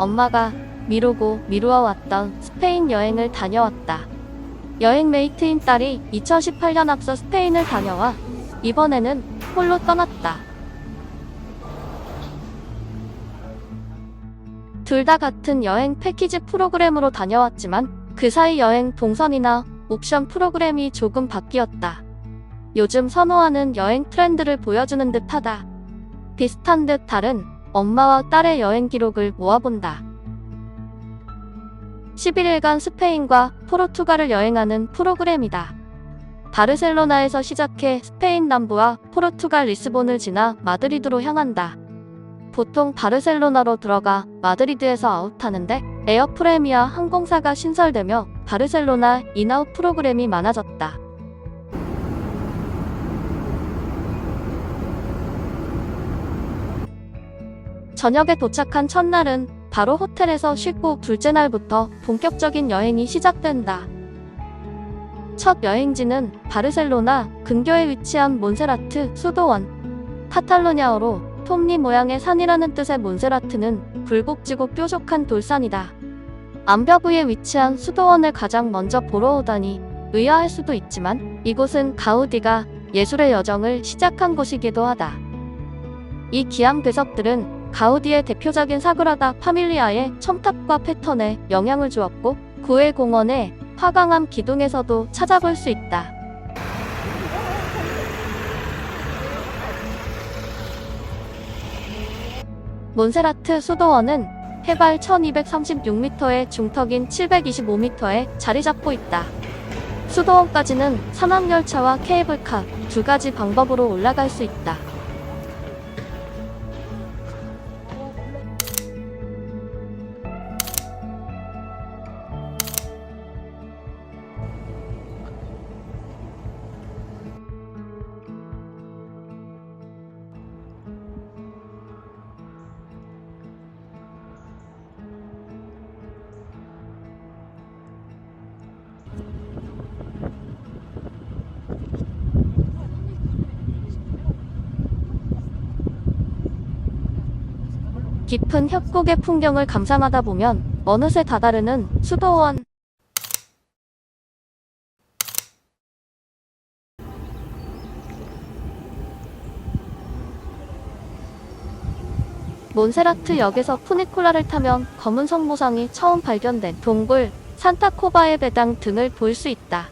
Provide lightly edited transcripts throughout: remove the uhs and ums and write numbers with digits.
엄마가 미루고 미루어 왔던 스페인 여행을 다녀왔다. 여행 메이트인 딸이 2018년 앞서 스페인을 다녀와 이번에는 홀로 떠났다. 둘 다 같은 여행 패키지 프로그램으로 다녀왔지만 그 사이 여행 동선이나 옵션 프로그램이 조금 바뀌었다. 요즘 선호하는 여행 트렌드를 보여주는 듯하다. 비슷한 듯 다른 엄마와 딸의 여행 기록을 모아본다. 11일간 스페인과 포르투갈을 여행하는 프로그램이다. 바르셀로나에서 시작해 스페인 남부와 포르투갈 리스본을 지나 마드리드로 향한다. 보통 바르셀로나로 들어가 마드리드에서 아웃하는데 에어프레미아 항공사가 신설되며 바르셀로나 인아웃 프로그램이 많아졌다. 저녁에 도착한 첫날은 바로 호텔에서 쉬고 둘째 날부터 본격적인 여행이 시작된다. 첫 여행지는 바르셀로나 근교에 위치한 몬세라트 수도원. 카탈루냐어로 톱니 모양의 산이라는 뜻의 몬세라트는 굴곡지고 뾰족한 돌산이다. 암벽 위에 위치한 수도원을 가장 먼저 보러 오다니 의아할 수도 있지만 이곳은 가우디가 예술의 여정을 시작한 곳이기도 하다. 이 기암 괴석들은 가우디의 대표적인 사그라다 파밀리아의 첨탑과 패턴에 영향을 주었고 구엘 공원의 화강암 기둥에서도 찾아볼 수 있다. 몬세라트 수도원은 해발 1236m의 중턱인 725m에 자리 잡고 있다. 수도원까지는 산악열차와 케이블카 두 가지 방법으로 올라갈 수 있다. 깊은 협곡의 풍경을 감상하다 보면 어느새 다다르는 수도원. 몬세라트 역에서 푸니쿨라를 타면 검은 성모상이 처음 발견된 동굴, 산타코바의 배당 등을 볼 수 있다.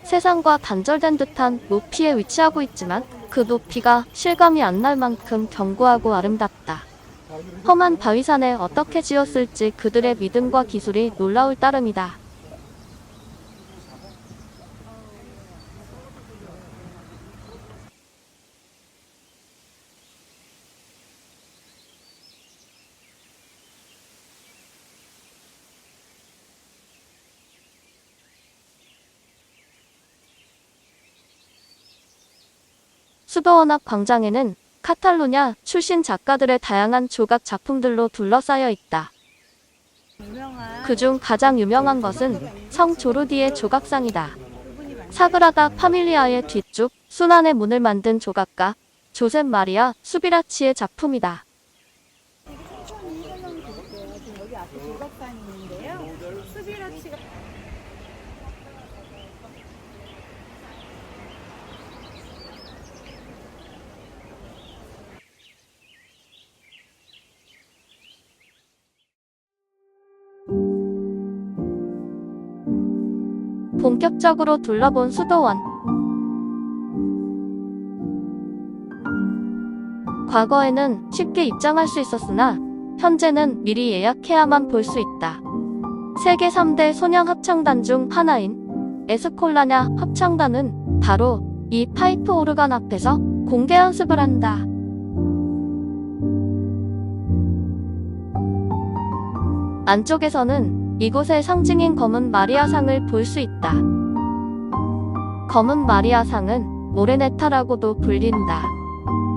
세상과 단절된 듯한 높이에 위치하고 있지만 그 높이가 실감이 안 날 만큼 견고하고 아름답다. 험한 바위산에 어떻게 지었을지 그들의 믿음과 기술이 놀라울 따름이다. 수도원 앞 광장에는 카탈루냐 출신 작가들의 다양한 조각 작품들로 둘러싸여 있다. 그중 가장 유명한 것은 성 조르디의 조각상이다. 사그라다 파밀리아의 뒤쪽 순환의 문을 만든 조각가 조셉 마리아 수비라치의 작품이다. 여기 앞에 조각관이 있는데요. 수비라치가 본격적으로 둘러본 수도원. 과거에는 쉽게 입장할 수 있었으나 현재는 미리 예약해야만 볼 수 있다. 세계 3대 소냥 합창단 중 하나인 에스콜라냐 합창단은 바로 이 파이프 오르간 앞에서 공개 연습을 한다. 안쪽에서는 이곳의 상징인 검은 마리아상을 볼 수 있다. 검은 마리아상은 모레네타라고도 불린다.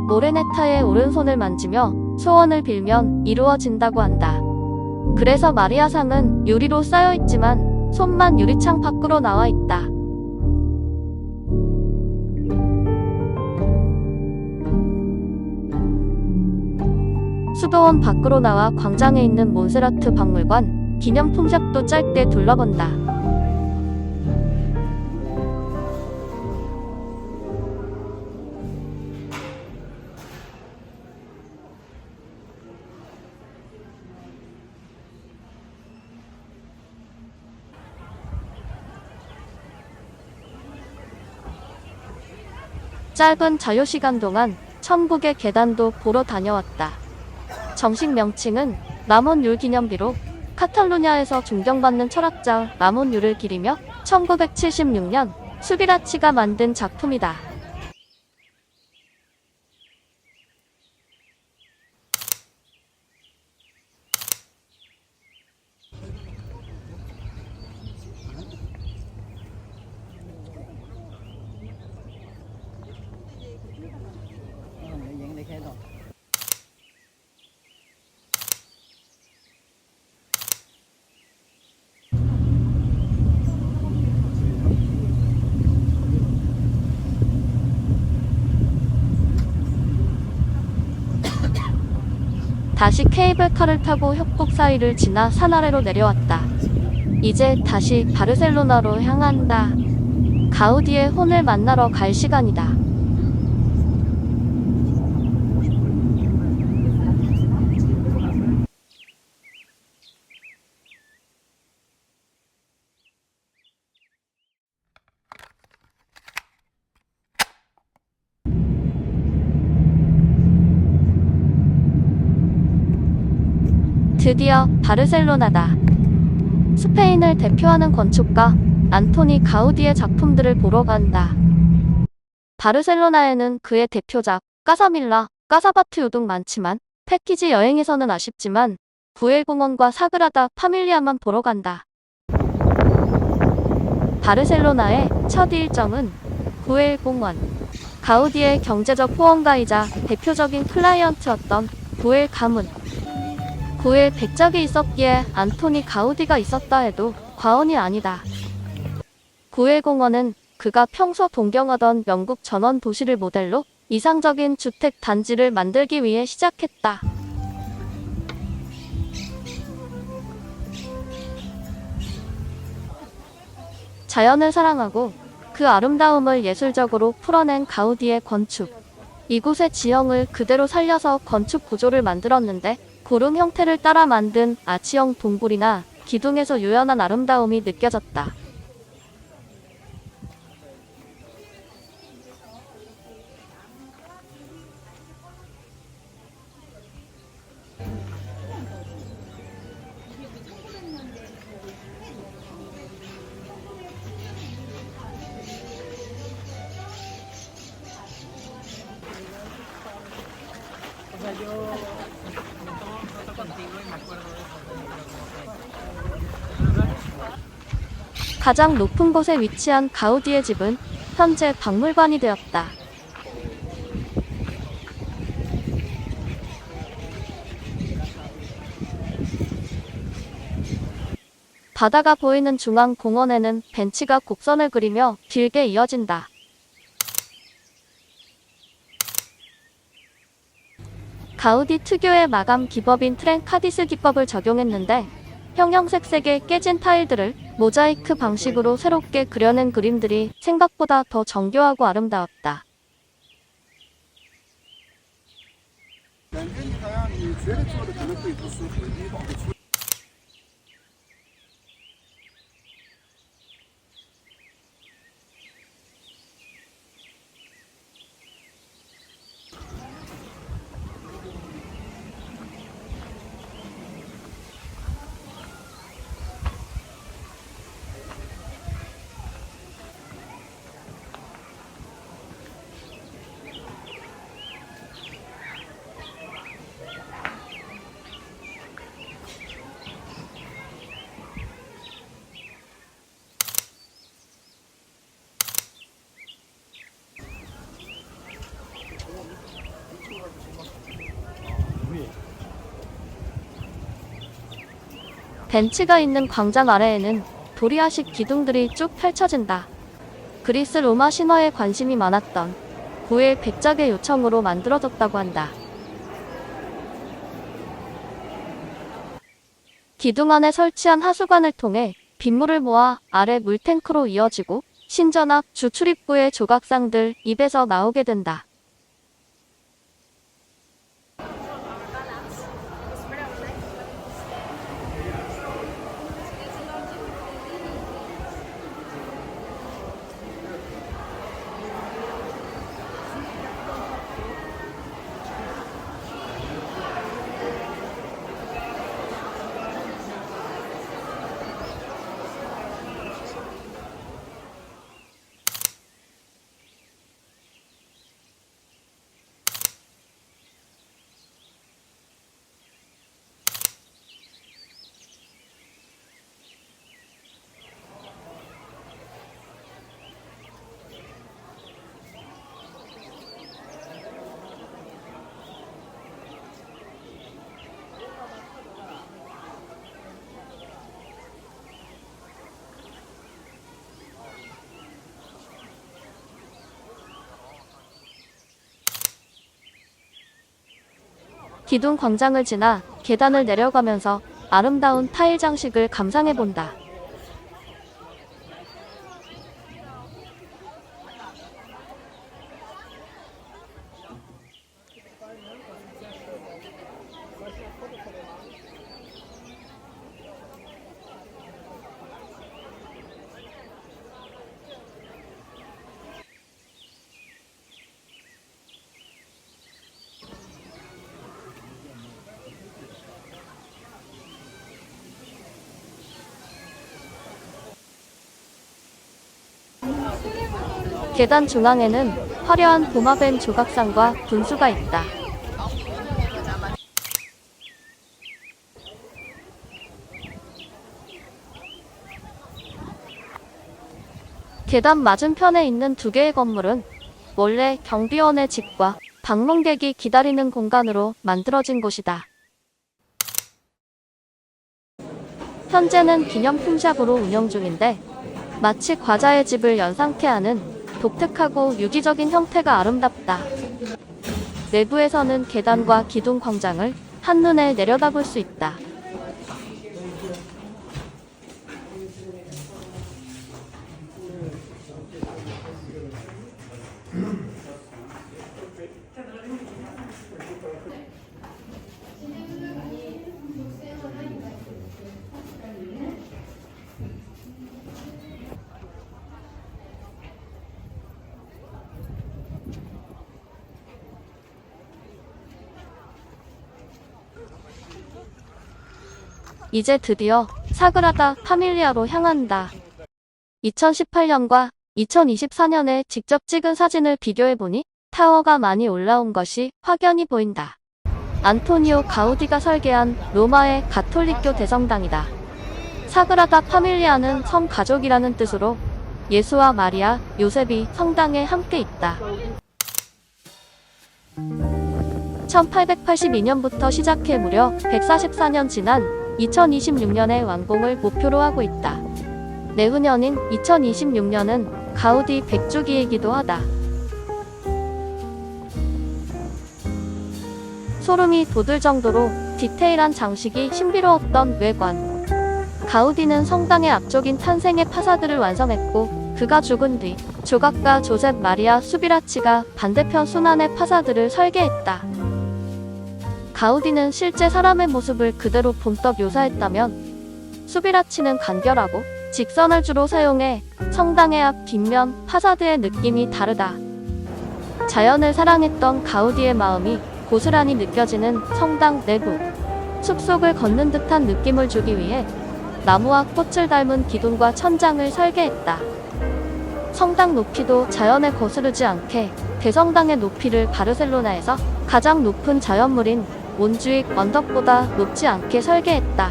모레네타의 오른손을 만지며 소원을 빌면 이루어진다고 한다. 그래서 마리아상은 유리로 쌓여 있지만 손만 유리창 밖으로 나와 있다. 수도원 밖으로 나와 광장에 있는 몬세라트 박물관 기념품 샵도 짧게 둘러본다. 짧은 자유시간 동안 천국의 계단도 보러 다녀왔다. 정식 명칭은 라몬 율 기념비로 카탈루냐에서 존경받는 철학자 라몬 율을 기리며 1976년 수비라치가 만든 작품이다. 다시 케이블카를 타고 협곡 사이를 지나 산 아래로 내려왔다. 이제 다시 바르셀로나로 향한다. 가우디의 혼을 만나러 갈 시간이다. 드디어 바르셀로나다. 스페인을 대표하는 건축가 안토니 가우디의 작품들을 보러 간다. 바르셀로나에는 그의 대표작 까사밀라, 까사바트요 등 많지만 패키지 여행에서는 아쉽지만 구엘공원과 사그라다 파밀리아만 보러 간다. 바르셀로나의 첫 일정은 구엘공원. 가우디의 경제적 후원가이자 대표적인 클라이언트였던 구엘 가문. 구엘 백작이 있었기에 안토니 가우디가 있었다 해도 과언이 아니다. 구엘공원은 그가 평소 동경하던 영국 전원 도시를 모델로 이상적인 주택 단지를 만들기 위해 시작했다. 자연을 사랑하고 그 아름다움을 예술적으로 풀어낸 가우디의 건축. 이곳의 지형을 그대로 살려서 건축 구조를 만들었는데 고름 형태를 따라 만든 아치형 동굴이나 기둥에서 유연한 아름다움이 느껴졌다. 가장 높은 곳에 위치한 가우디의 집은 현재 박물관이 되었다. 바다가 보이는 중앙 공원에는 벤치가 곡선을 그리며 길게 이어진다. 가우디 특유의 마감 기법인 트렌카디스 기법을 적용했는데 형형색색의 깨진 타일들을 모자이크 방식으로 새롭게 그려낸 그림들이 생각보다 더 정교하고 아름다웠다. 벤치가 있는 광장 아래에는 도리아식 기둥들이 쭉 펼쳐진다. 그리스 로마 신화에 관심이 많았던 고일 백작의 요청으로 만들어졌다고 한다. 기둥 안에 설치한 하수관을 통해 빗물을 모아 아래 물탱크로 이어지고 신전 앞 주 출입구의 조각상들 입에서 나오게 된다. 기둥 광장을 지나 계단을 내려가면서 아름다운 타일 장식을 감상해본다. 계단 중앙에는 화려한 도마뱀 조각상과 분수가 있다. 계단 맞은편에 있는 두 개의 건물은 원래 경비원의 집과 방문객이 기다리는 공간으로 만들어진 곳이다. 현재는 기념품샵으로 운영 중인데 마치 과자의 집을 연상케 하는 독특하고 유기적인 형태가 아름답다. 내부에서는 계단과 기둥 광장을 한눈에 내려다볼 수 있다. 이제 드디어 사그라다 파밀리아로 향한다. 2018년과 2024년에 직접 찍은 사진을 비교해보니 타워가 많이 올라온 것이 확연히 보인다. 안토니오 가우디가 설계한 로마의 가톨릭교 대성당이다. 사그라다 파밀리아는 성가족이라는 뜻으로 예수와 마리아, 요셉이 성당에 함께 있다. 1882년부터 시작해 무려 144년 지난 2026년에 완공을 목표로 하고 있다. 내후년인 2026년은 가우디 100주기이기도 하다. 소름이 돋을 정도로 디테일한 장식이 신비로웠던 외관. 가우디는 성당의 앞쪽인 탄생의 파사드를 완성했고 그가 죽은 뒤 조각가 조셉 마리아 수비라치가 반대편 순환의 파사드를 설계했다. 가우디는 실제 사람의 모습을 그대로 본떠 묘사했다면 수비라치는 간결하고 직선을 주로 사용해 성당의 앞 뒷면 파사드의 느낌이 다르다. 자연을 사랑했던 가우디의 마음이 고스란히 느껴지는 성당 내부. 숲속을 걷는 듯한 느낌을 주기 위해 나무와 꽃을 닮은 기둥과 천장을 설계했다. 성당 높이도 자연에 거스르지 않게 대성당의 높이를 바르셀로나에서 가장 높은 자연물인 몬주익 언덕보다 높지 않게 설계했다.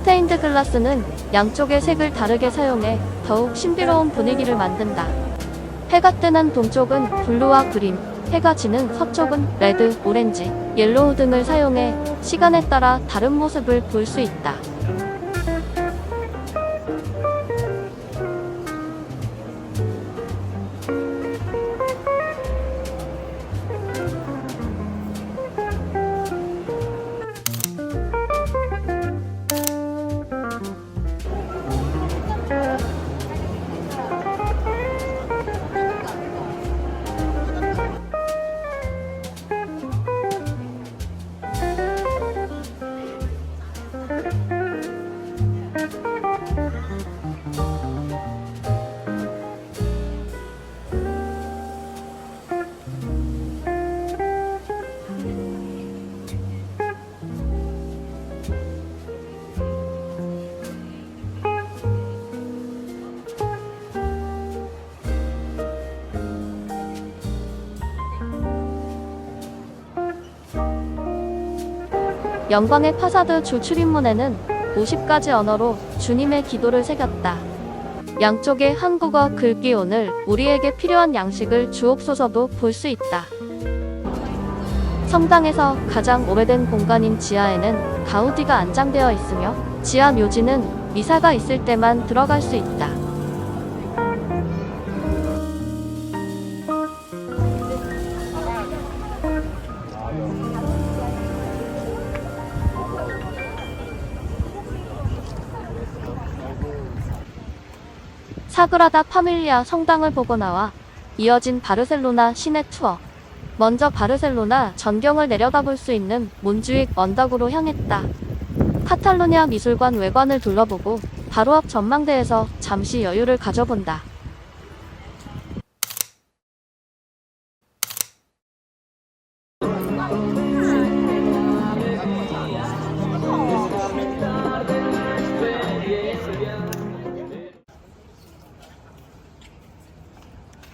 스테인드 글라스는 양쪽의 색을 다르게 사용해 더욱 신비로운 분위기를 만든다. 해가 뜨는 동쪽은 블루와 그린, 해가 지는 서쪽은 레드, 오렌지, 옐로우 등을 사용해 시간에 따라 다른 모습을 볼 수 있다. 영광의 파사드 주 출입문에는 50가지 언어로 주님의 기도를 새겼다. 양쪽에 한국어 글귀 오늘 우리에게 필요한 양식을 주옵소서도 볼 수 있다. 성당에서 가장 오래된 공간인 지하에는 가우디가 안장되어 있으며 지하 묘지는 미사가 있을 때만 들어갈 수 있다. 사그라다 파밀리아 성당을 보고 나와 이어진 바르셀로나 시내 투어. 먼저 바르셀로나 전경을 내려다볼 수 있는 몬주익 언덕으로 향했다. 카탈루냐 미술관 외관을 둘러보고 바로 앞 전망대에서 잠시 여유를 가져본다.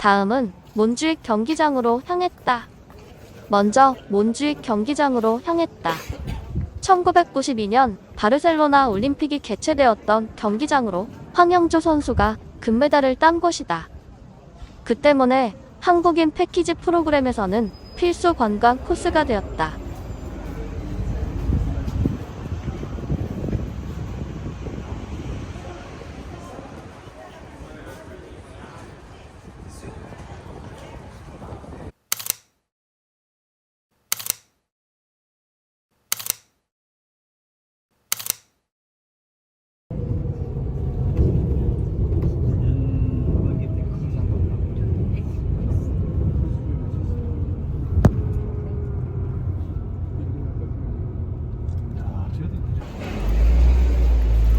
다음은 몬주익 경기장으로 향했다. 먼저 몬주익 경기장으로 향했다. 1992년 바르셀로나 올림픽이 개최되었던 경기장으로 황영조 선수가 금메달을 딴 곳이다. 그 때문에 한국인 패키지 프로그램에서는 필수 관광 코스가 되었다.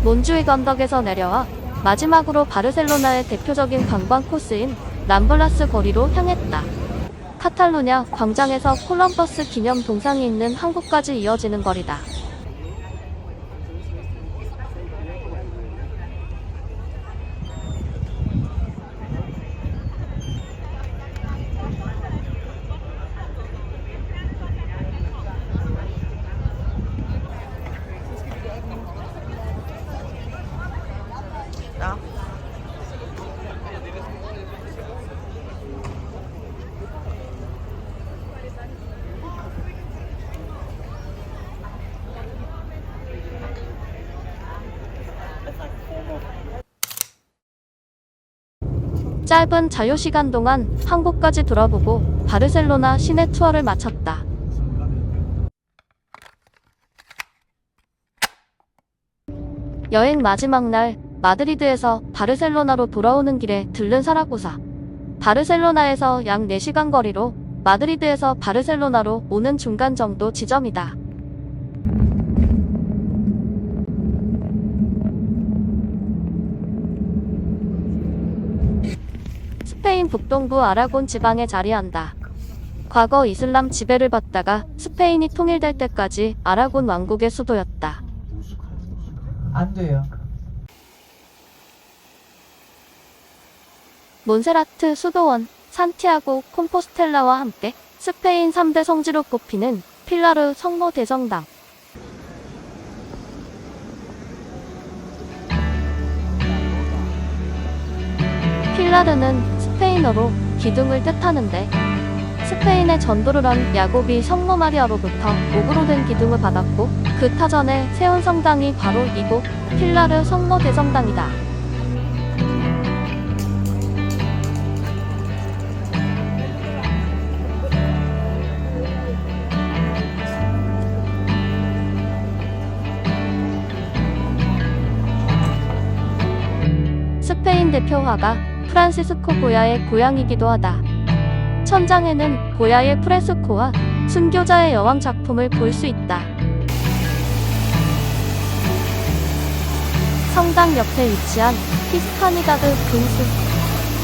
몬주익 언덕에서 내려와 마지막으로 바르셀로나의 대표적인 관광 코스인 람블라스 거리로 향했다. 카탈루냐 광장에서 콜럼버스 기념 동상이 있는 항구까지 이어지는 거리다. 짧은 자유시간 동안 항구까지 돌아보고 바르셀로나 시내 투어를 마쳤다. 여행 마지막 날 마드리드에서 바르셀로나로 돌아오는 길에 들른 사라고사. 바르셀로나에서 약 4시간 거리로 마드리드에서 바르셀로나로 오는 중간 정도 지점이다. 스페인 북동부 아라곤 지방에 자리한다. 과거 이슬람 지배를 받다가 스페인이 통일될 때까지 아라곤 왕국의 수도였다. 안 돼요. 몬세라트 수도원 산티아고 콤포스텔라와 함께 스페인 3대 성지로 꼽히는 필라르 성모 대성당. 필라르는 스페인어로 기둥을 뜻하는데 스페인의 전도르란 야곱이 성모 마리아로부터 옥으로 된 기둥을 받았고 그 타전에 세운 성당이 바로 이곳 필라르 성모 대성당이다. 스페인 대표 화가 프란시스코 고야의 고향이기도 하다. 천장에는 고야의 프레스코와 순교자의 여왕 작품을 볼 수 있다. 성당 옆에 위치한 히스파니다드 분수.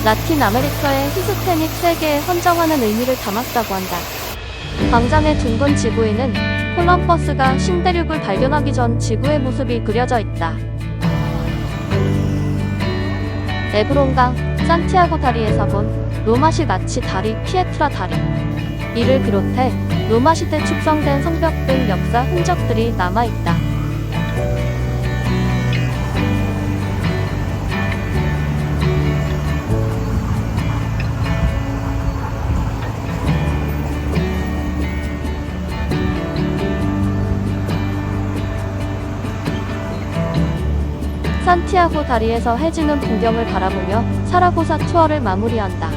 라틴 아메리카의 히스패닉 세계에 헌정하는 의미를 담았다고 한다. 광장의 둥근 지구에는 콜럼버스가 신대륙을 발견하기 전 지구의 모습이 그려져 있다. 에브론강, 산티아고 다리에서 본 로마식 아치 다리 피에트라 다리. 이를 비롯해 로마 시대 축성된 성벽 등 역사 흔적들이 남아있다. 산티아고 다리에서 해지는 풍경을 바라보며 사라고사 투어를 마무리한다.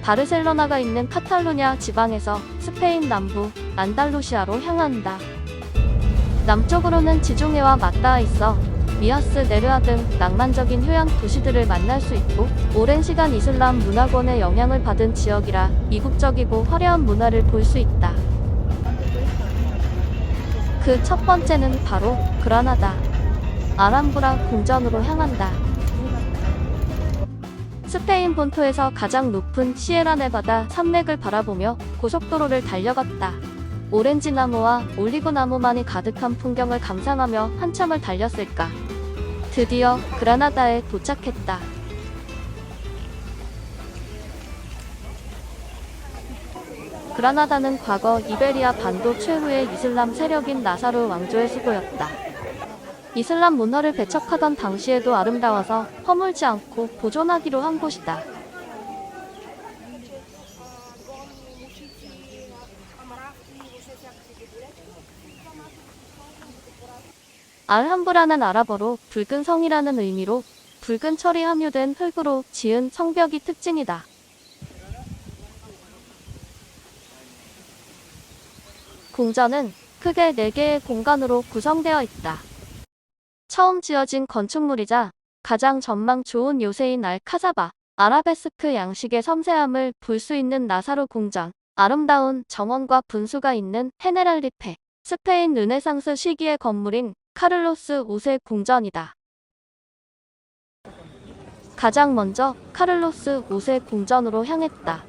바르셀로나가 있는 카탈루냐 지방에서 스페인 남부 안달루시아로 향한다. 남쪽으로는 지중해와 맞닿아 있어 미아스, 네르아 등 낭만적인 휴양 도시들을 만날 수 있고 오랜 시간 이슬람 문화권의 영향을 받은 지역이라 이국적이고 화려한 문화를 볼 수 있다. 그 첫 번째는 바로 그라나다. 알함브라 궁전으로 향한다. 스페인 본토에서 가장 높은 시에라네바다 산맥을 바라보며 고속도로를 달려갔다. 오렌지 나무와 올리브 나무만이 가득한 풍경을 감상하며 한참을 달렸을까. 드디어 그라나다에 도착했다. 그라나다는 과거 이베리아 반도 최후의 이슬람 세력인 나사르 왕조의 수도였다. 이슬람 문화를 배척하던 당시에도 아름다워서 허물지 않고 보존하기로 한 곳이다. 알함브라는 아랍어로 붉은 성이라는 의미로 붉은 철이 함유된 흙으로 지은 성벽이 특징이다. 궁전은 크게 4개의 공간으로 구성되어 있다. 처음 지어진 건축물이자 가장 전망 좋은 요새인 알카사바, 아라베스크 양식의 섬세함을 볼 수 있는 나사르 궁전, 아름다운 정원과 분수가 있는 헤네랄리페, 스페인 르네상스 시기의 건물인 카를로스 5세 궁전이다. 가장 먼저 카를로스 5세 궁전으로 향했다.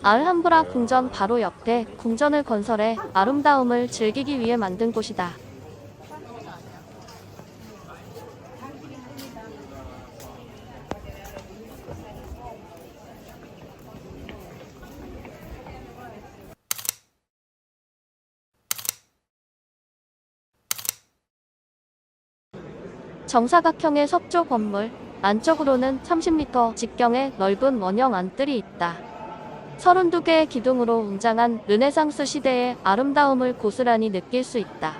알함브라 궁전 바로 옆에 궁전을 건설해 아름다움을 즐기기 위해 만든 곳이다. 정사각형의 석조 건물, 안쪽으로는 30m 직경의 넓은 원형 안뜰이 있다. 32개의 기둥으로 웅장한 르네상스 시대의 아름다움을 고스란히 느낄 수 있다.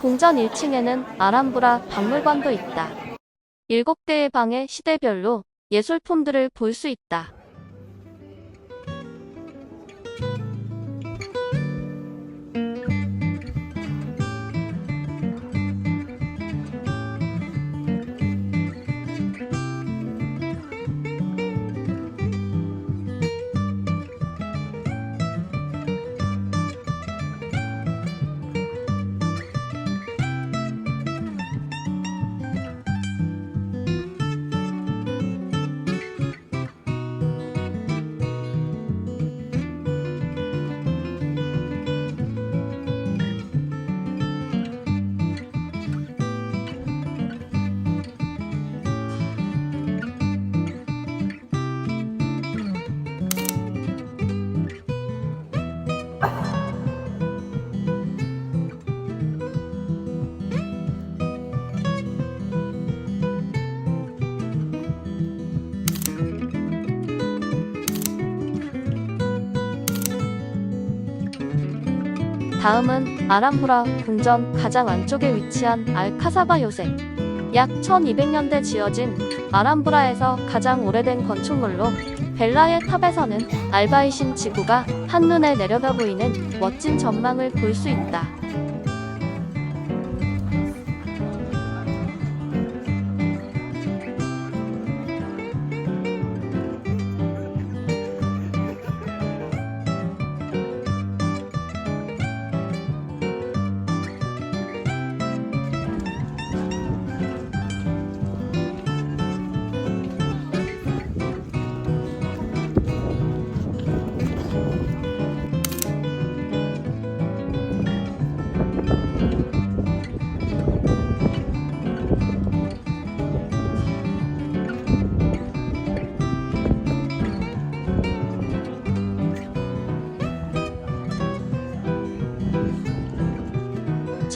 궁전 1층에는 아람브라 박물관도 있다. 7개의 방에 시대별로 예술품들을 볼 수 있다. 다음은 아람브라 궁전 가장 안쪽에 위치한 알카사바 요새. 약 1200년대 지어진 아람브라에서 가장 오래된 건축물로 벨라의 탑에서는 알바이신 지구가 한눈에 내려다 보이는 멋진 전망을 볼 수 있다.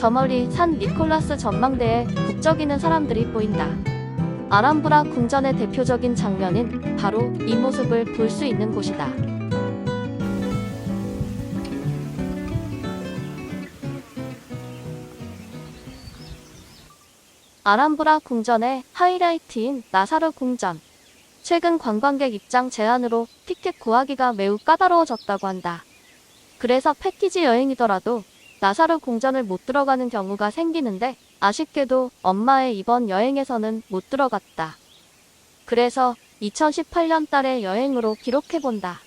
저 멀리 산 니콜라스 전망대에 북적이는 사람들이 보인다. 아람브라 궁전의 대표적인 장면인 바로 이 모습을 볼 수 있는 곳이다. 아람브라 궁전의 하이라이트인 나사르 궁전. 최근 관광객 입장 제한으로 티켓 구하기가 매우 까다로워졌다고 한다. 그래서 패키지 여행이더라도 나사르 궁전을 못 들어가는 경우가 생기는데 아쉽게도 엄마의 이번 여행에서는 못 들어갔다. 그래서 2018년 달의 여행으로 기록해본다.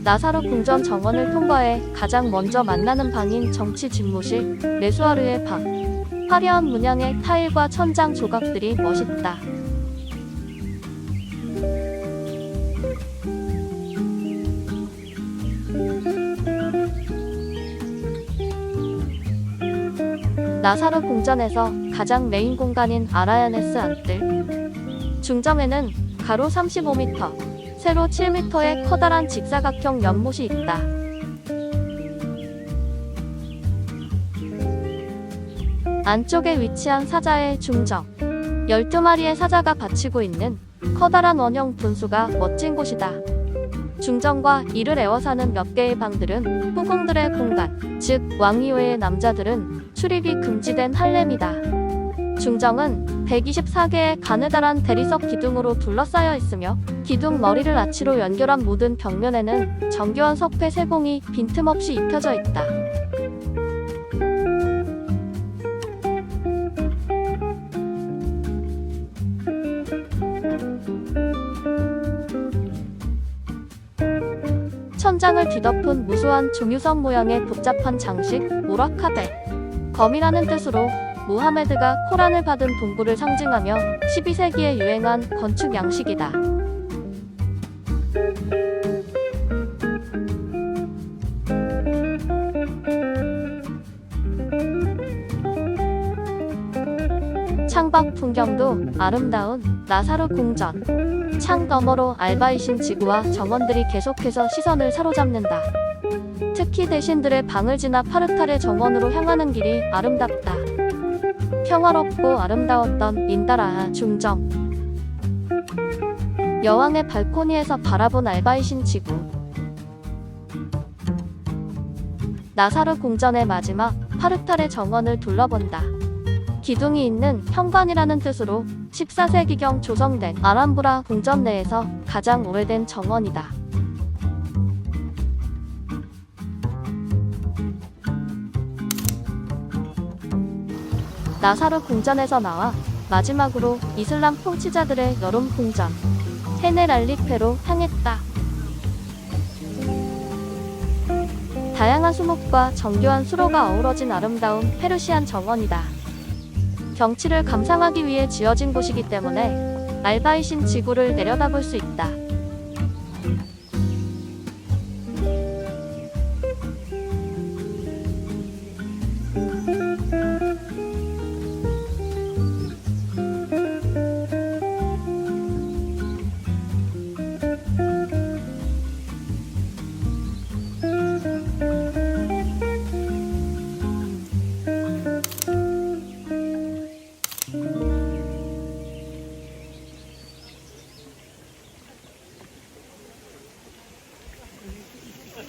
나사르 궁전 정원을 통과해 가장 먼저 만나는 방인 정치 집무실 레수아르의 방. 화려한 문양의 타일과 천장 조각들이 멋있다. 나사르 궁전에서 가장 메인 공간인 아라야네스 안뜰. 중정에는 가로 35m, 세로 7m의 커다란 직사각형 연못이 있다. 안쪽에 위치한 사자의 중정. 12마리의 사자가 받치고 있는 커다란 원형 분수가 멋진 곳이다. 중정과 이를 에워싸는 몇 개의 방들은 후궁들의 공간, 즉 왕이외의 남자들은 출입이 금지된 할렘이다. 중정은 124개의 가느다란 대리석 기둥으로 둘러싸여 있으며 기둥 머리를 아치로 연결한 모든 벽면에는 정교한 석회 세공이 빈틈없이 입혀져 있다. 천장을 뒤덮은 무수한 종유석 모양의 복잡한 장식, 오라카베. 검이라는 뜻으로 무하메드가 코란을 받은 동굴을 상징하며 12세기에 유행한 건축 양식이다. 창밖 풍경도 아름다운 나사르 궁전. 창 너머로 알바이신 지구와 정원들이 계속해서 시선을 사로잡는다. 특히 대신들의 방을 지나 파르타르 정원으로 향하는 길이 아름답다. 평화롭고 아름다웠던 인다라하 중정. 여왕의 발코니에서 바라본 알바이신 지구. 나사르 궁전의 마지막 파르타르 정원을 둘러본다. 기둥이 있는 현관이라는 뜻으로 14세기경 조성된 아람브라 궁전 내에서 가장 오래된 정원이다. 나사르 궁전에서 나와 마지막으로 이슬람 통치자들의 여름 궁전 헤네랄리페로 향했다. 다양한 수목과 정교한 수로가 어우러진 아름다운 페르시안 정원이다. 경치를 감상하기 위해 지어진 곳이기 때문에 알바이신 지구를 내려다볼 수 있다.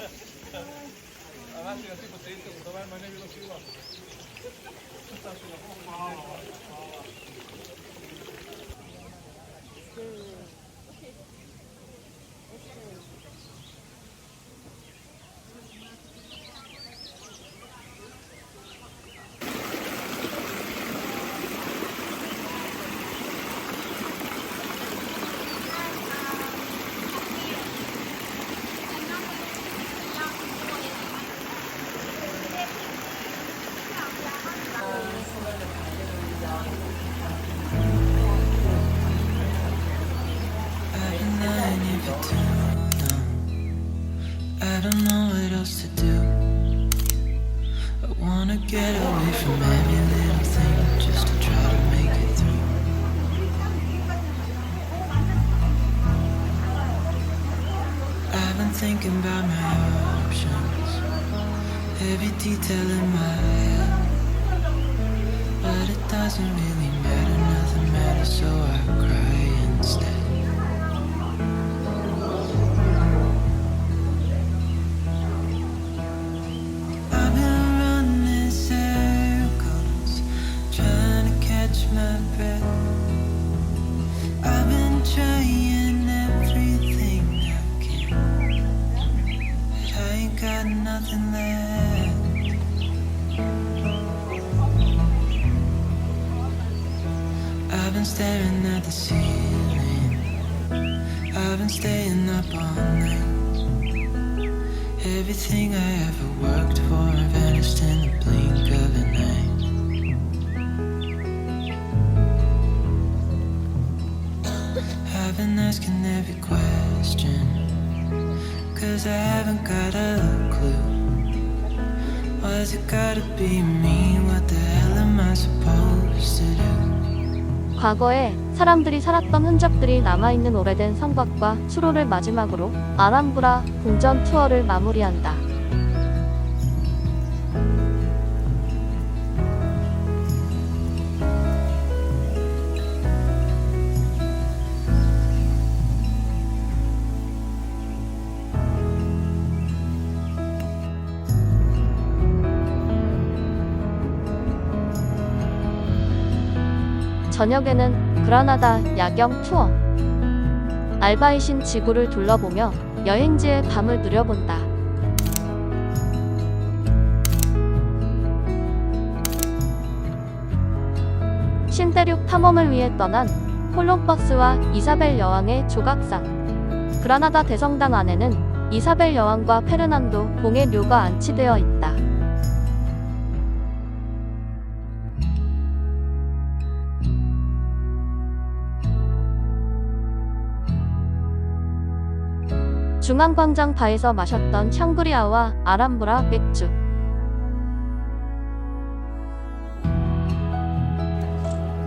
I've been lying here for too long. I don't know what else to do. I wanna get away from every little thing just to try to make it through. I've been thinking about my options, every detail in my head, but it doesn't really matter, nothing matters, so I cry instead. I've been running circles, trying to catch my breath. I've been trying everything I can, but I ain't got nothing left. I've been staring at the ceiling, I've been staying up all night. Everything I ever worked for vanished in the blink of an eye. I've been asking every question, 'cause I haven't got a clue. Why's it gotta be me? What the hell am I supposed to do? 과거에 사람들이 살았던 흔적들이 남아있는 오래된 성곽과 수로를 마지막으로 아람브라 궁전 투어를 마무리한다. 저녁에는 그라나다 야경 투어. 알바이신 지구를 둘러보며 여행지의 밤을 누려본다. 신대륙 탐험을 위해 떠난 콜럼버스와 이사벨 여왕의 조각상. 그라나다 대성당 안에는 이사벨 여왕과 페르난도 공의 묘가 안치되어 있다. 중앙광장 바에서 마셨던 샹그리아와 아람브라 맥주.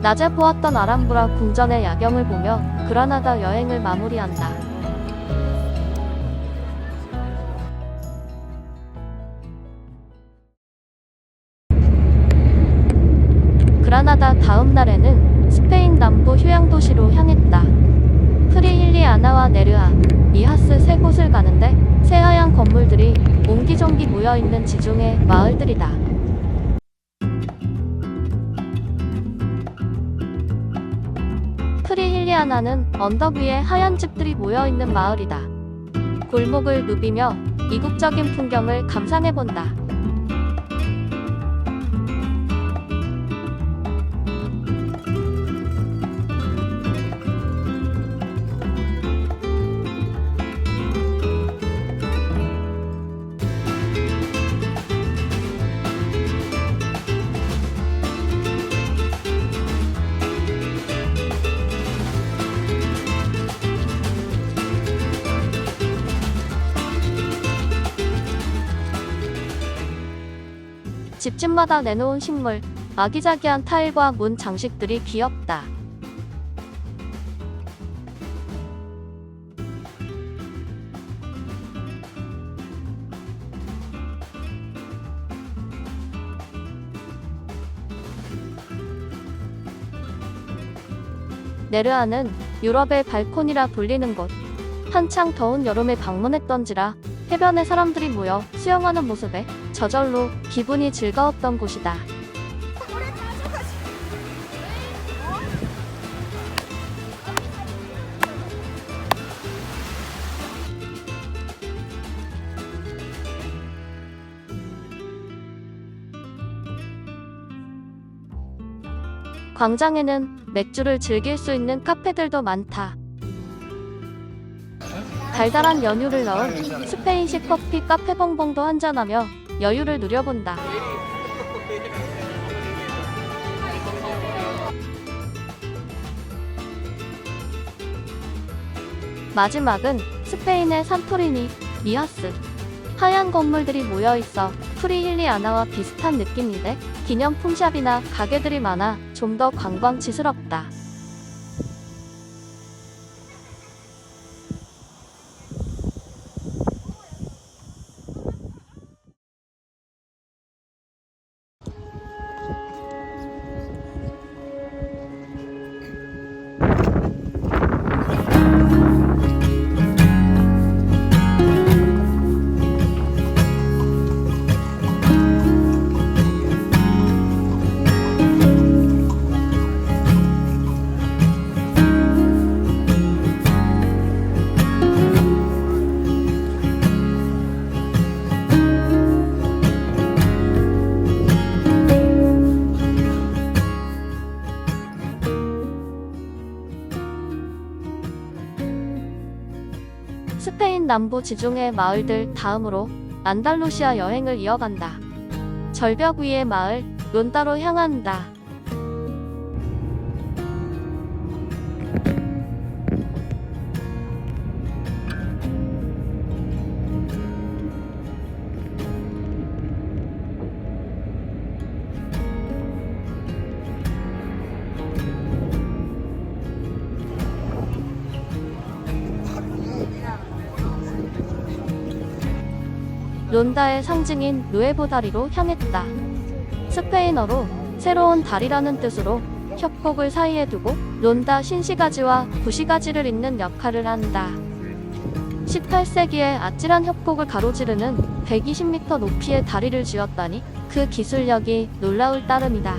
낮에 보았던 아람브라 궁전의 야경을 보며 그라나다 여행을 마무리한다. 그라나다 다음 날에는 스페인 남부 휴양 도시로 향했다. 프리힐리아나와 네르아, 미하스 세 곳을 가는데 새하얀 건물들이 옹기종기 모여있는 지중해 마을들이다. 프리힐리아나는 언덕 위에 하얀 집들이 모여있는 마을이다. 골목을 누비며 이국적인 풍경을 감상해본다. 집집마다 내놓은 식물, 아기자기한 타일과 문 장식들이 귀엽다. 네르아는 유럽의 발코니라 불리는 곳. 한창 더운 여름에 방문했던지라 해변에 사람들이 모여 수영하는 모습에 저절로 기분이 즐거웠던 곳이다. 광장에는 맥주를 즐길 수 있는 카페들도 많다. 달달한 연유를 넣은 스페인식 커피 카페봉봉도 한잔하며 여유를 누려본다. 마지막은 스페인의 산토리니, 미하스. 하얀 건물들이 모여있어 프리힐리아나와 비슷한 느낌인데 기념품샵이나 가게들이 많아 좀 더 관광지스럽다. 스페인 남부 지중해 마을들 다음으로 안달루시아 여행을 이어간다. 절벽 위의 마을 론다로 향한다. 론다의 상징인 누에보 다리로 향했다. 스페인어로 새로운 다리라는 뜻으로 협곡을 사이에 두고 론다 신시가지와 구시가지를 잇는 역할을 한다. 18세기에 아찔한 협곡을 가로지르는 120m 높이의 다리를 지었다니 그 기술력이 놀라울 따름이다.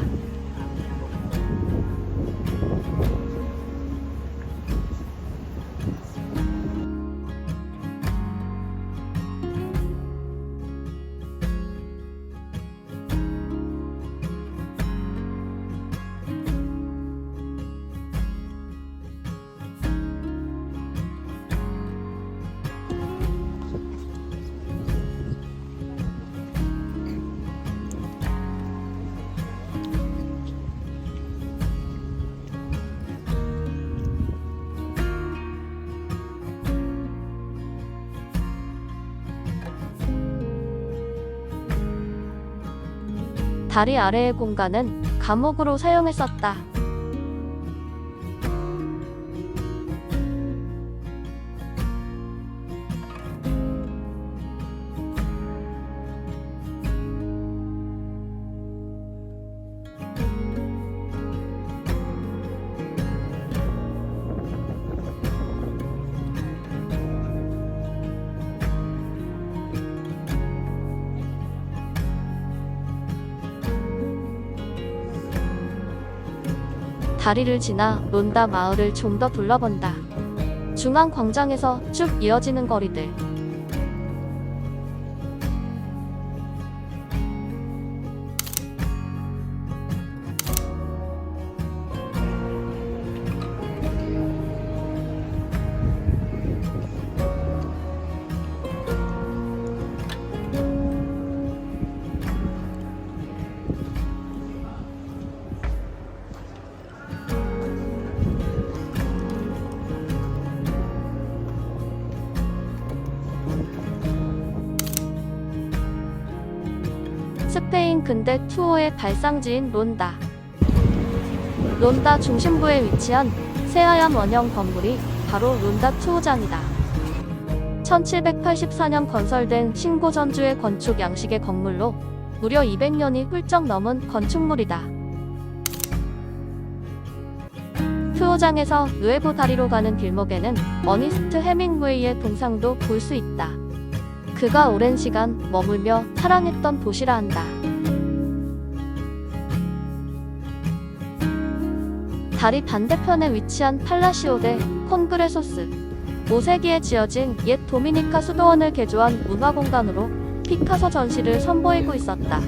다리 아래의 공간은 감옥으로 사용했었다. 다리를 지나 론다 마을을 좀 더 둘러본다. 중앙 광장에서 쭉 이어지는 거리들. 스페인 근대 투어의 발상지인 론다. 론다 중심부에 위치한 새하얀 원형 건물이 바로 론다 투어장이다. 1784년 건설된 신고전주의 건축 양식의 건물로 무려 200년이 훌쩍 넘은 건축물이다. 투어장에서 누에보 다리로 가는 길목에는 어니스트 해밍웨이의 동상도 볼 수 있다. 그가 오랜 시간 머물며 사랑했던 도시라 한다. 다리 반대편에 위치한 팔라시오 데 콘그레소스, 5세기에 지어진 옛 도미니카 수도원을 개조한 문화공간으로 피카소 전시를 선보이고 있었다.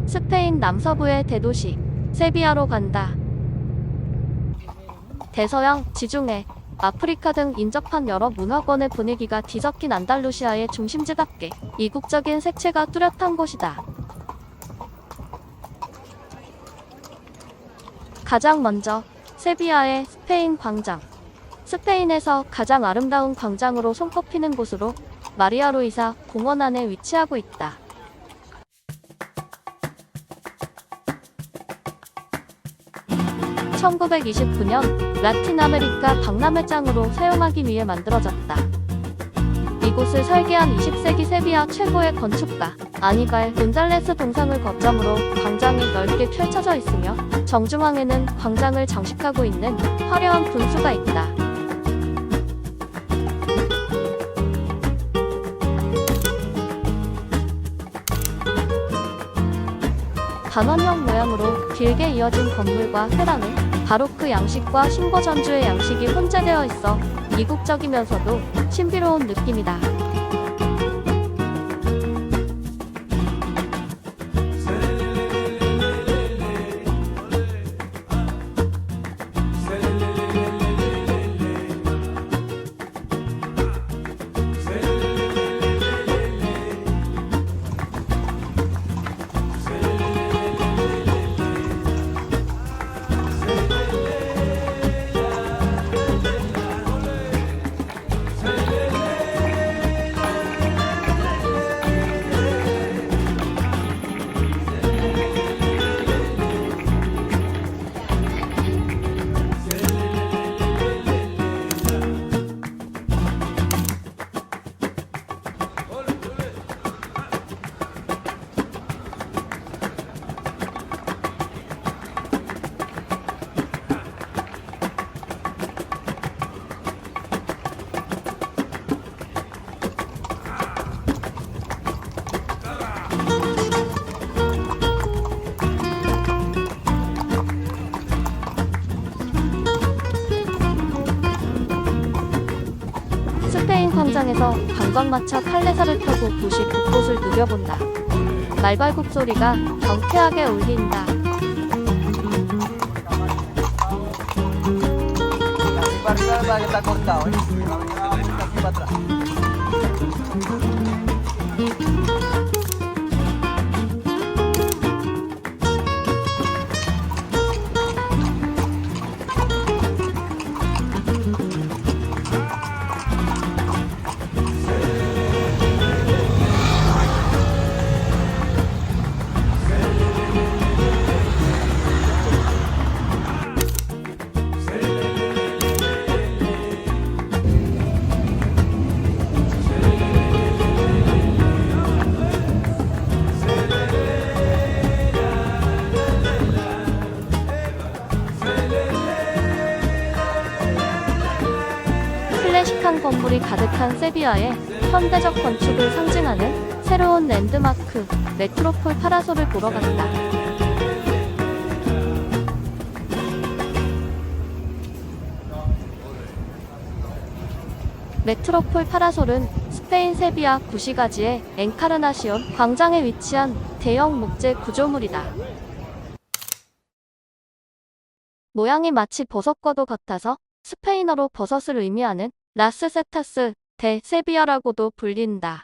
스페인 남서부의 대도시 세비야로 간다. 대서양, 지중해, 아프리카 등 인접한 여러 문화권의 분위기가 뒤섞인 안달루시아의 중심지답게 이국적인 색채가 뚜렷한 곳이다. 가장 먼저 세비야의 스페인 광장. 스페인에서 가장 아름다운 광장으로 손꼽히는 곳으로 마리아 루이사 공원 안에 위치하고 있다. (1929년) 라틴 아메리카 박람회장으로 사용하기 위해 만들어졌다. 이곳을 설계한 20세기 세비야 최고의 건축가 아니발 곤잘레스 동상을 거점으로 광장이 넓게 펼쳐져 있으며 정중앙에는 광장을 장식하고 있는 화려한 분수가 있다. 반원형 모양으로 길게 이어진 건물과 회랑은 바로크 양식과 신고 전주의 양식이 혼재되어 있어 이국적이면서도 신비로운 느낌이다. 스페인 광장에서 관광마차 칼레사를 타고 도시 곳곳을 누벼본다. 말발굽 소리가 경쾌하게 울린다. 클래식한 건물이 가득한 세비야의 현대적 건축을 상징하는 새로운 랜드마크 메트로폴 파라솔을 보러 갔다. 메트로폴 파라솔은 스페인 세비야 구시가지의 엔카르나시온 광장에 위치한 대형 목재 구조물이다. 모양이 마치 버섯과도 같아서 스페인어로 버섯을 의미하는 라스 세타스 데 세비야라고도 불린다.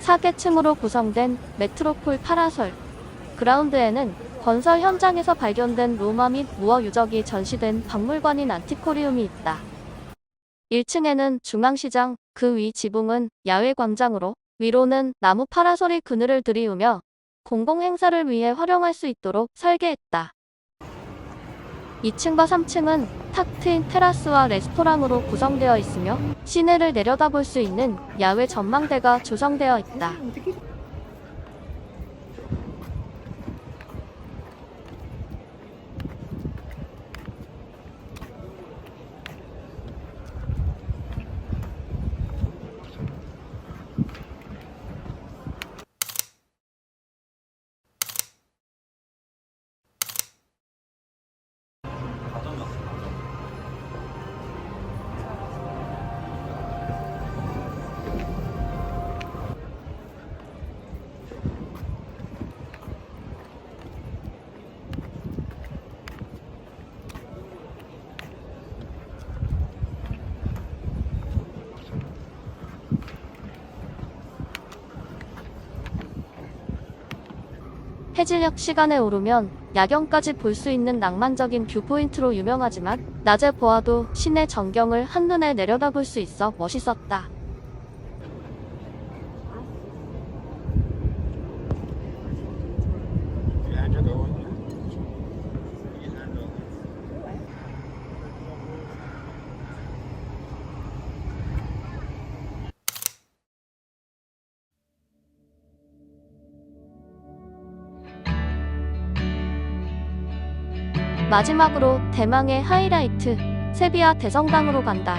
(4계층으로) 구성된 메트로폴 파라솔. 그라운드에는 건설 현장에서 발견된 로마 및 무어 유적이 전시된 박물관인 안티코리움이 있다. 1층에는 중앙시장, 그 위 지붕은 야외 광장으로 위로는 나무 파라솔이 그늘을 들이우며 공공행사를 위해 활용할 수 있도록 설계했다. 2층과 3층은 탁 트인 테라스와 레스토랑으로 구성되어 있으며 시내를 내려다볼 수 있는 야외 전망대가 조성되어 있다. 해질녘 시간에 오르면 야경까지 볼 수 있는 낭만적인 뷰포인트로 유명하지만 낮에 보아도 시내 전경을 한눈에 내려다볼 수 있어 멋있었다. 마지막으로 대망의 하이라이트, 세비야 대성당으로 간다.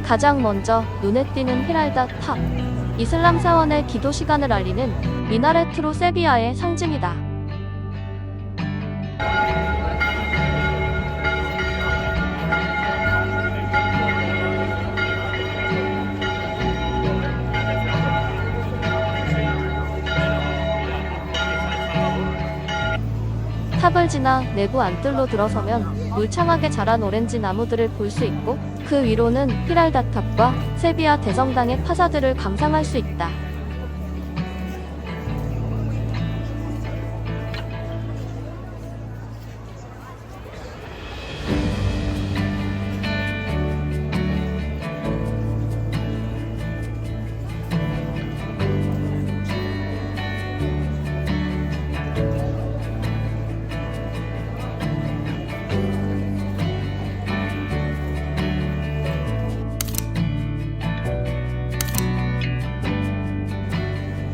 가장 먼저 눈에 띄는 히랄다 탑. 이슬람 사원의 기도 시간을 알리는 미나레트로 세비야의 상징이다. 탑을 지나 내부 안뜰로 들어서면 울창하게 자란 오렌지 나무들을 볼 수 있고 그 위로는 히랄다 탑과 세비야 대성당의 파사드를 감상할 수 있다.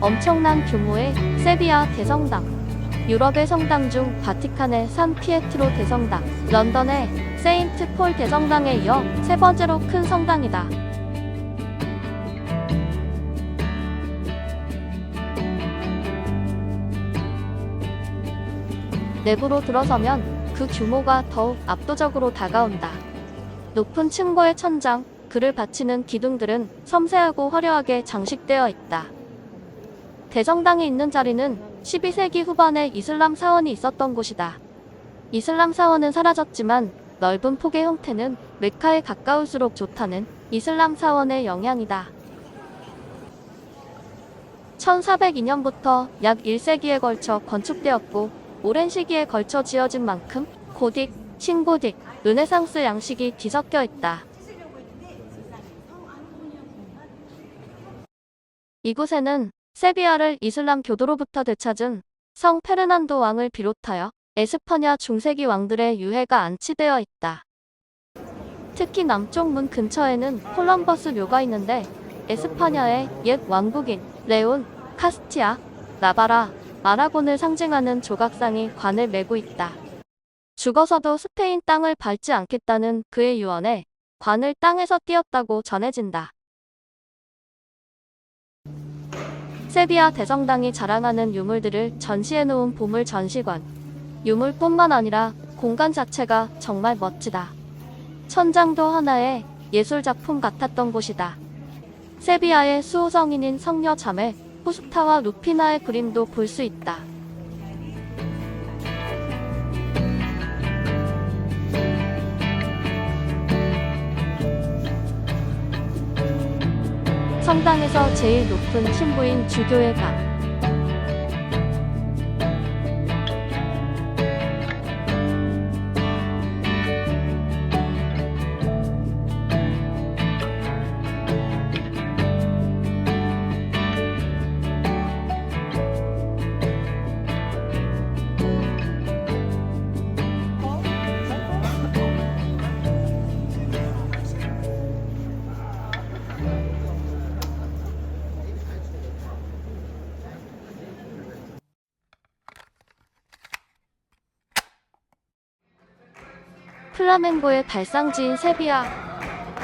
엄청난 규모의 세비야 대성당. 유럽의 성당 중 바티칸의 산 피에트로 대성당, 런던의 세인트 폴 대성당에 이어 세 번째로 큰 성당이다. 내부로 들어서면 그 규모가 더욱 압도적으로 다가온다. 높은 층고의 천장, 그를 받치는 기둥들은 섬세하고 화려하게 장식되어 있다. 대성당이 있는 자리는 12세기 후반에 이슬람 사원이 있었던 곳이다. 이슬람 사원은 사라졌지만 넓은 폭의 형태는 메카에 가까울수록 좋다는 이슬람 사원의 영향이다. 1402년부터 약 1세기에 걸쳐 건축되었고 오랜 시기에 걸쳐 지어진 만큼 고딕, 신고딕, 르네상스 양식이 뒤섞여 있다. 이곳에는 세비야를 이슬람 교도로부터 되찾은 성 페르난도 왕을 비롯하여 에스파냐 중세기 왕들의 유해가 안치되어 있다. 특히 남쪽 문 근처에는 콜럼버스 묘가 있는데 에스파냐의 옛 왕국인 레온, 카스티아, 나바라, 아라곤을 상징하는 조각상이 관을 메고 있다. 죽어서도 스페인 땅을 밟지 않겠다는 그의 유언에 관을 땅에서 띄었다고 전해진다. 세비야 대성당이 자랑하는 유물들을 전시해놓은 보물 전시관. 유물뿐만 아니라 공간 자체가 정말 멋지다. 천장도 하나의 예술작품 같았던 곳이다. 세비야의 수호성인인 성녀 자매, 후스타와 루피나의 그림도 볼 수 있다. 성당에서 제일 높은 신부인 주교회 가. 플라멩고의 발상지인 세비야.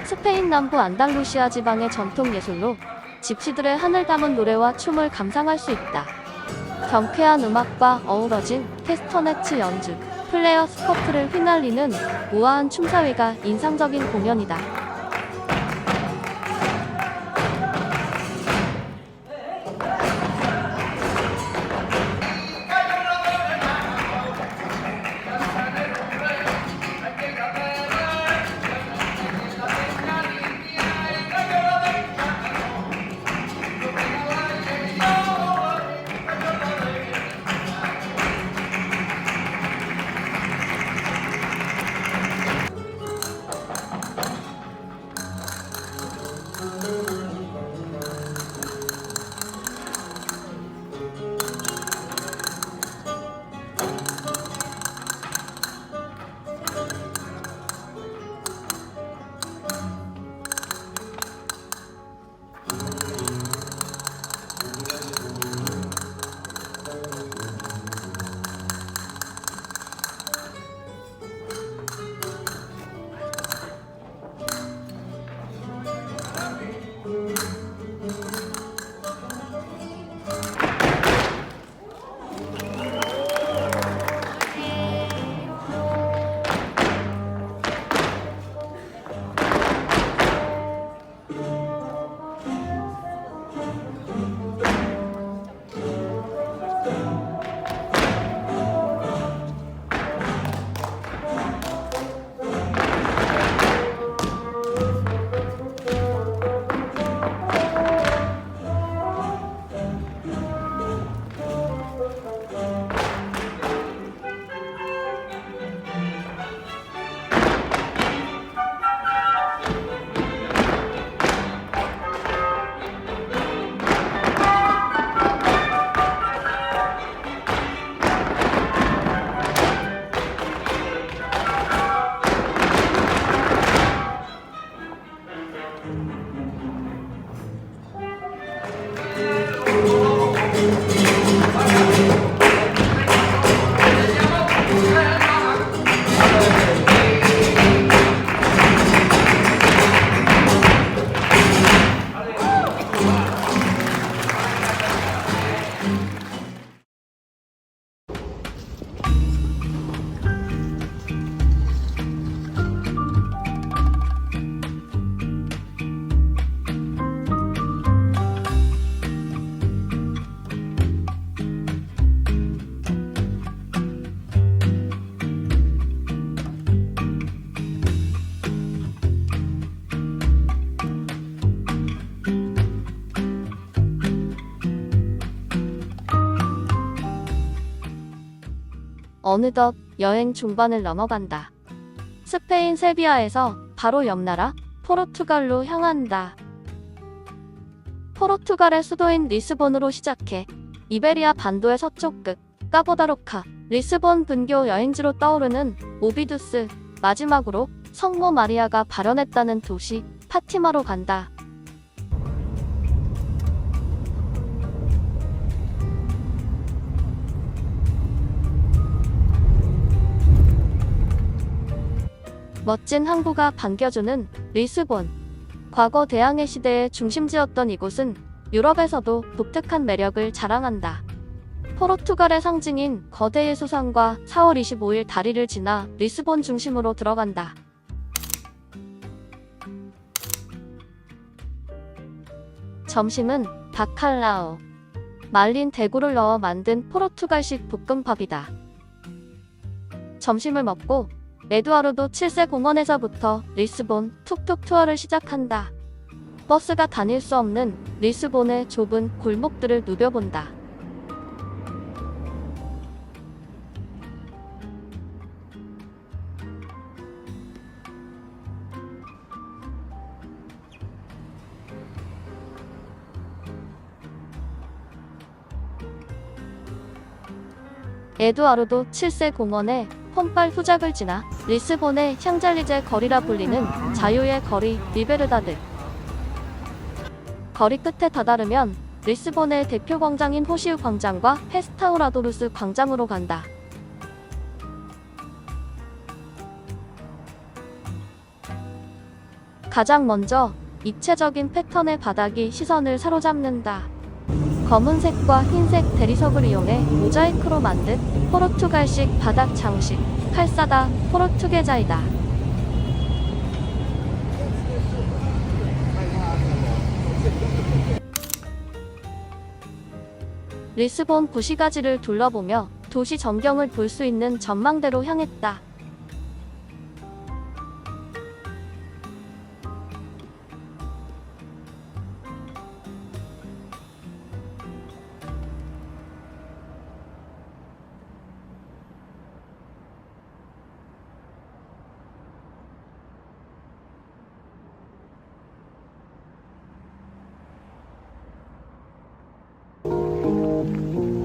스페인 남부 안달루시아 지방의 전통 예술로 집시들의 한을 담은 노래와 춤을 감상할 수 있다. 경쾌한 음악과 어우러진 캐스터네츠 연주, 플레어 스커트를 휘날리는 우아한 춤사위가 인상적인 공연이다. 어느덧 여행 중반을 넘어간다. 스페인 세비야에서 바로 옆 나라 포르투갈로 향한다. 포르투갈의 수도인 리스본으로 시작해 이베리아 반도의 서쪽 끝 까보다로카, 리스본 근교 여행지로 떠오르는 오비두스, 마지막으로 성모 마리아가 발현했다는 도시 파티마로 간다. 멋진 항구가 반겨주는 리스본. 과거 대항해 시대의 중심지였던 이곳은 유럽에서도 독특한 매력을 자랑한다. 포르투갈의 상징인 거대 예수상과 4월 25일 다리를 지나 리스본 중심으로 들어간다. 점심은 바칼라오. 말린 대구를 넣어 만든 포르투갈식 볶음밥이다. 점심을 먹고 에두아르도 7세 공원에서부터 리스본 툭툭 투어를 시작한다. 버스가 다닐 수 없는 리스본의 좁은 골목들을 누벼본다. 에두아르도 7세 공원의 폰빨 후작을 지나 리스본의 샹젤리제 거리라 불리는 자유의 거리 리베르다드. 거리 끝에 다다르면 리스본의 대표 광장인 호시우 광장과 페스타우라도루스 광장으로 간다. 가장 먼저 입체적인 패턴의 바닥이 시선을 사로잡는다. 검은색과 흰색 대리석을 이용해 모자이크로 만든 포르투갈식 바닥 장식, 칼사다 포르투게자이다. 리스본 구시가지를 둘러보며 도시 전경을 볼 수 있는 전망대로 향했다.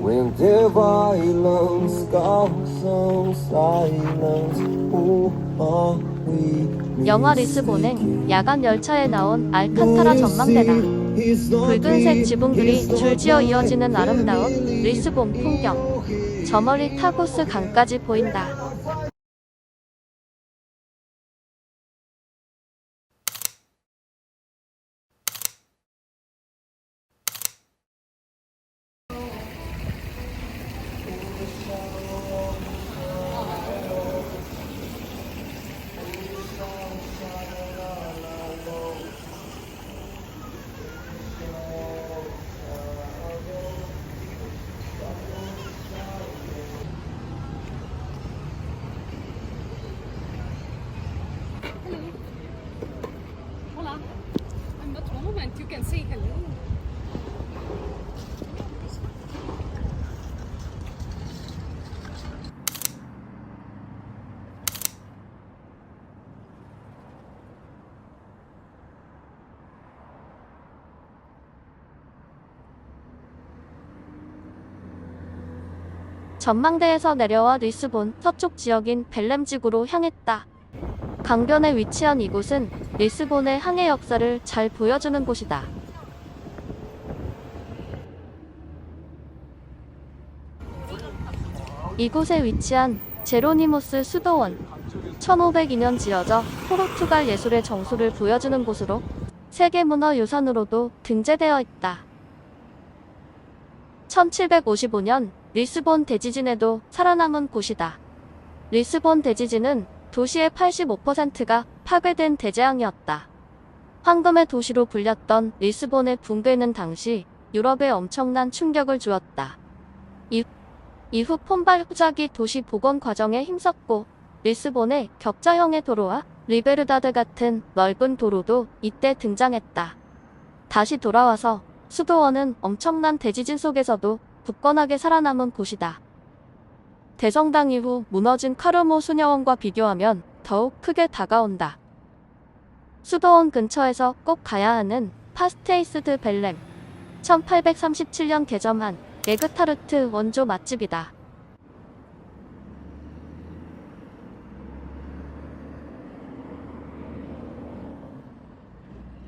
When their violence goes on silence, who are we? 영화 리스본행 야간 열차에 나온 알칸타라 전망대다. 붉은색 지붕들이 줄지어 이어지는 아름다운 리스본 풍경. 저 멀리 타고스 강까지 보인다. Hola. But one moment, you can say hello. 전망대에서 내려와 리스본 서쪽 지역인 벨렘 지구로 향했다. 강변에 위치한 이곳은 리스본의 항해 역사를 잘 보여주는 곳이다. 이곳에 위치한 제로니모스 수도원, 1502년 지어져 포르투갈 예술의 정수를 보여주는 곳으로 세계문화유산으로도 등재되어 있다. 1755년 리스본 대지진에도 살아남은 곳이다. 리스본 대지진은 도시의 85%가 파괴된 대재앙이었다. 황금의 도시로 불렸던 리스본의 붕괴는 당시 유럽에 엄청난 충격을 주었다. 이후 폰발 후작이 도시 복원 과정에 힘썼고 리스본의 격자형의 도로와 리베르다드 같은 넓은 도로도 이때 등장했다. 다시 돌아와서 수도원은 엄청난 대지진 속에서도 굳건하게 살아남은 곳이다. 대성당 이후 무너진 카르모 수녀원과 비교하면 더욱 크게 다가온다. 수도원 근처에서 꼭 가야 하는 파스테이스드 벨렘, 1837년 개점한 에그타르트 원조 맛집이다.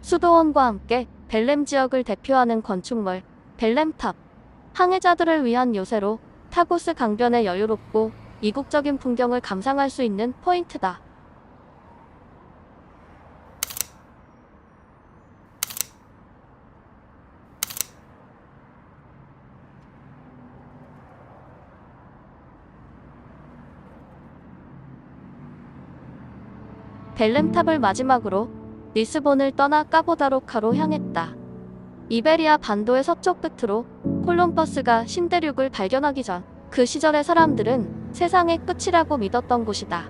수도원과 함께 벨렘 지역을 대표하는 건축물 벨렘탑, 항해자들을 위한 요새로 타고스 강변의 여유롭고 이국적인 풍경을 감상할 수 있는 포인트다. 벨렘탑을 마지막으로 리스본을 떠나 까보다로카로 향했다. 이베리아 반도의 서쪽 끝으로 콜럼버스가 신대륙을 발견하기 전 그 시절의 사람들은 세상의 끝이라고 믿었던 곳이다.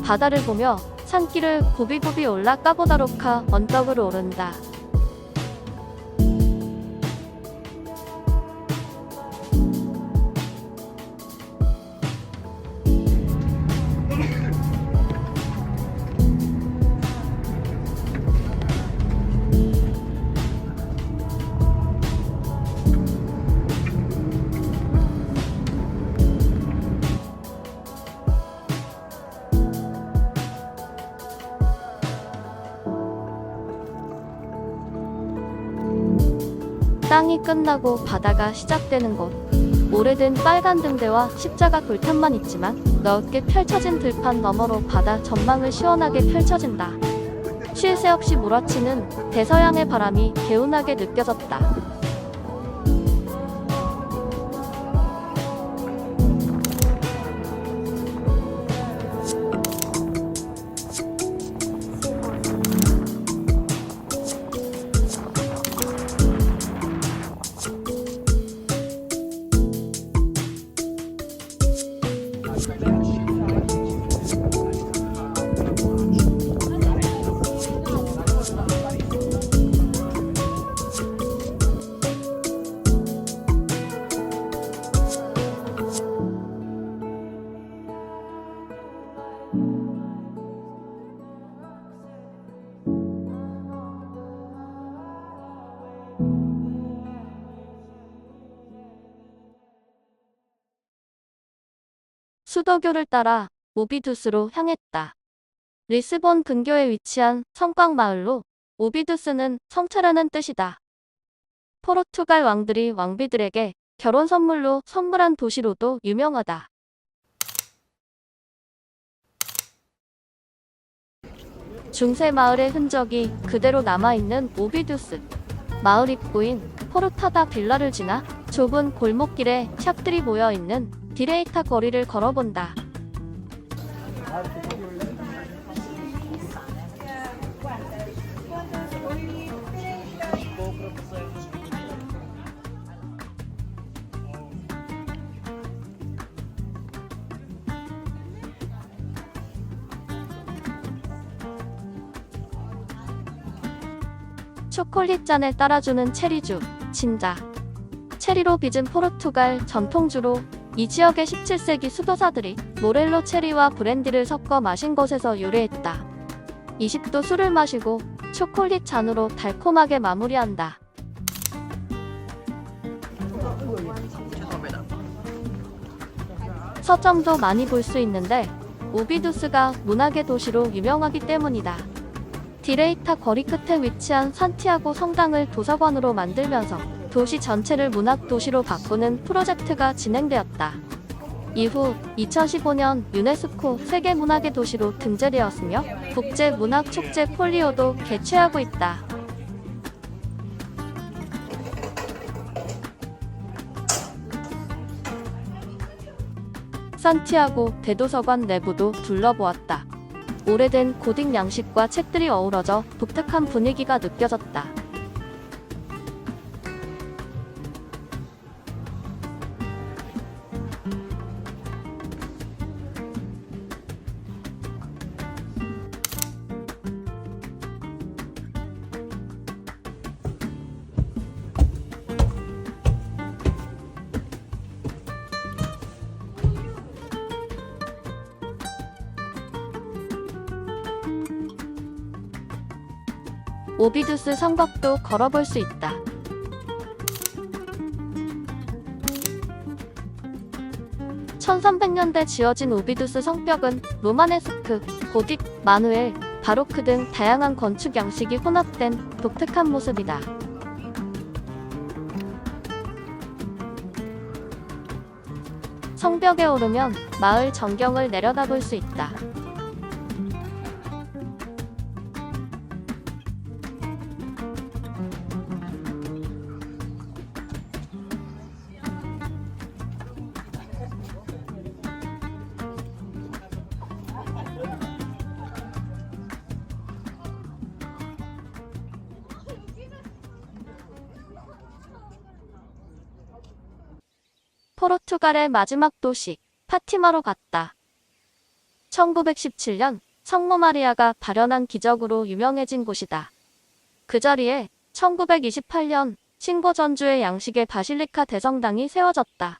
바다를 보며 산길을 굽이굽이 올라 까보다로카 언덕으로 오른다. 땅이 끝나고 바다가 시작되는 곳. 오래된 빨간 등대와 십자가 돌탑만 있지만 넓게 펼쳐진 들판 너머로 바다 전망을 시원하게 펼쳐진다. 쉴 새 없이 몰아치는 대서양의 바람이 개운하게 느껴졌다. 수도교를 따라 오비두스로 향했다. 리스본 근교에 위치한 성곽 마을로 오비두스는 성차라는 뜻이다. 포르투갈 왕들이 왕비들에게 결혼 선물로 선물한 도시로도 유명하다. 중세 마을의 흔적이 그대로 남아있는 오비두스. 마을 입구인 포르타다 빌라를 지나 좁은 골목길에 샵들이 모여있는 디레이타 거리를 걸어본다. 초콜릿 잔에 따라주는 체리주, 진자. 체리로 빚은 포르투갈 전통주로 이 지역의 17세기 수도사들이 모렐로 체리와 브랜디를 섞어 마신 것에서 유래했다. 20도 술을 마시고 초콜릿 잔으로 달콤하게 마무리한다. 서점도 많이 볼 수 있는데 오비두스가 문학의 도시로 유명하기 때문이다. 디레이타 거리 끝에 위치한 산티아고 성당을 도서관으로 만들면서 도시 전체를 문학 도시로 바꾸는 프로젝트가 진행되었다. 이후 2015년 유네스코 세계문학의 도시로 등재되었으며 국제문학축제 폴리오도 개최하고 있다. 산티아고 대도서관 내부도 둘러보았다. 오래된 고딕 양식과 책들이 어우러져 독특한 분위기가 느껴졌다. 오비두스 성곽도 걸어볼 수 있다. (1300년대) 지어진 오비두스 성벽은 로마네스크, 고딕, 마누엘, 바로크 등 다양한 건축 양식이 혼합된 독특한 모습이다. 성벽에 오르면 마을 전경을 내려다볼 수 있다. 포르투갈의 마지막 도시 파티마로 갔다. 1917년 성모 마리아가 발현한 기적으로 유명해진 곳이다. 그 자리에 1928년 신고 전주의 양식의 바실리카 대성당이 세워졌다.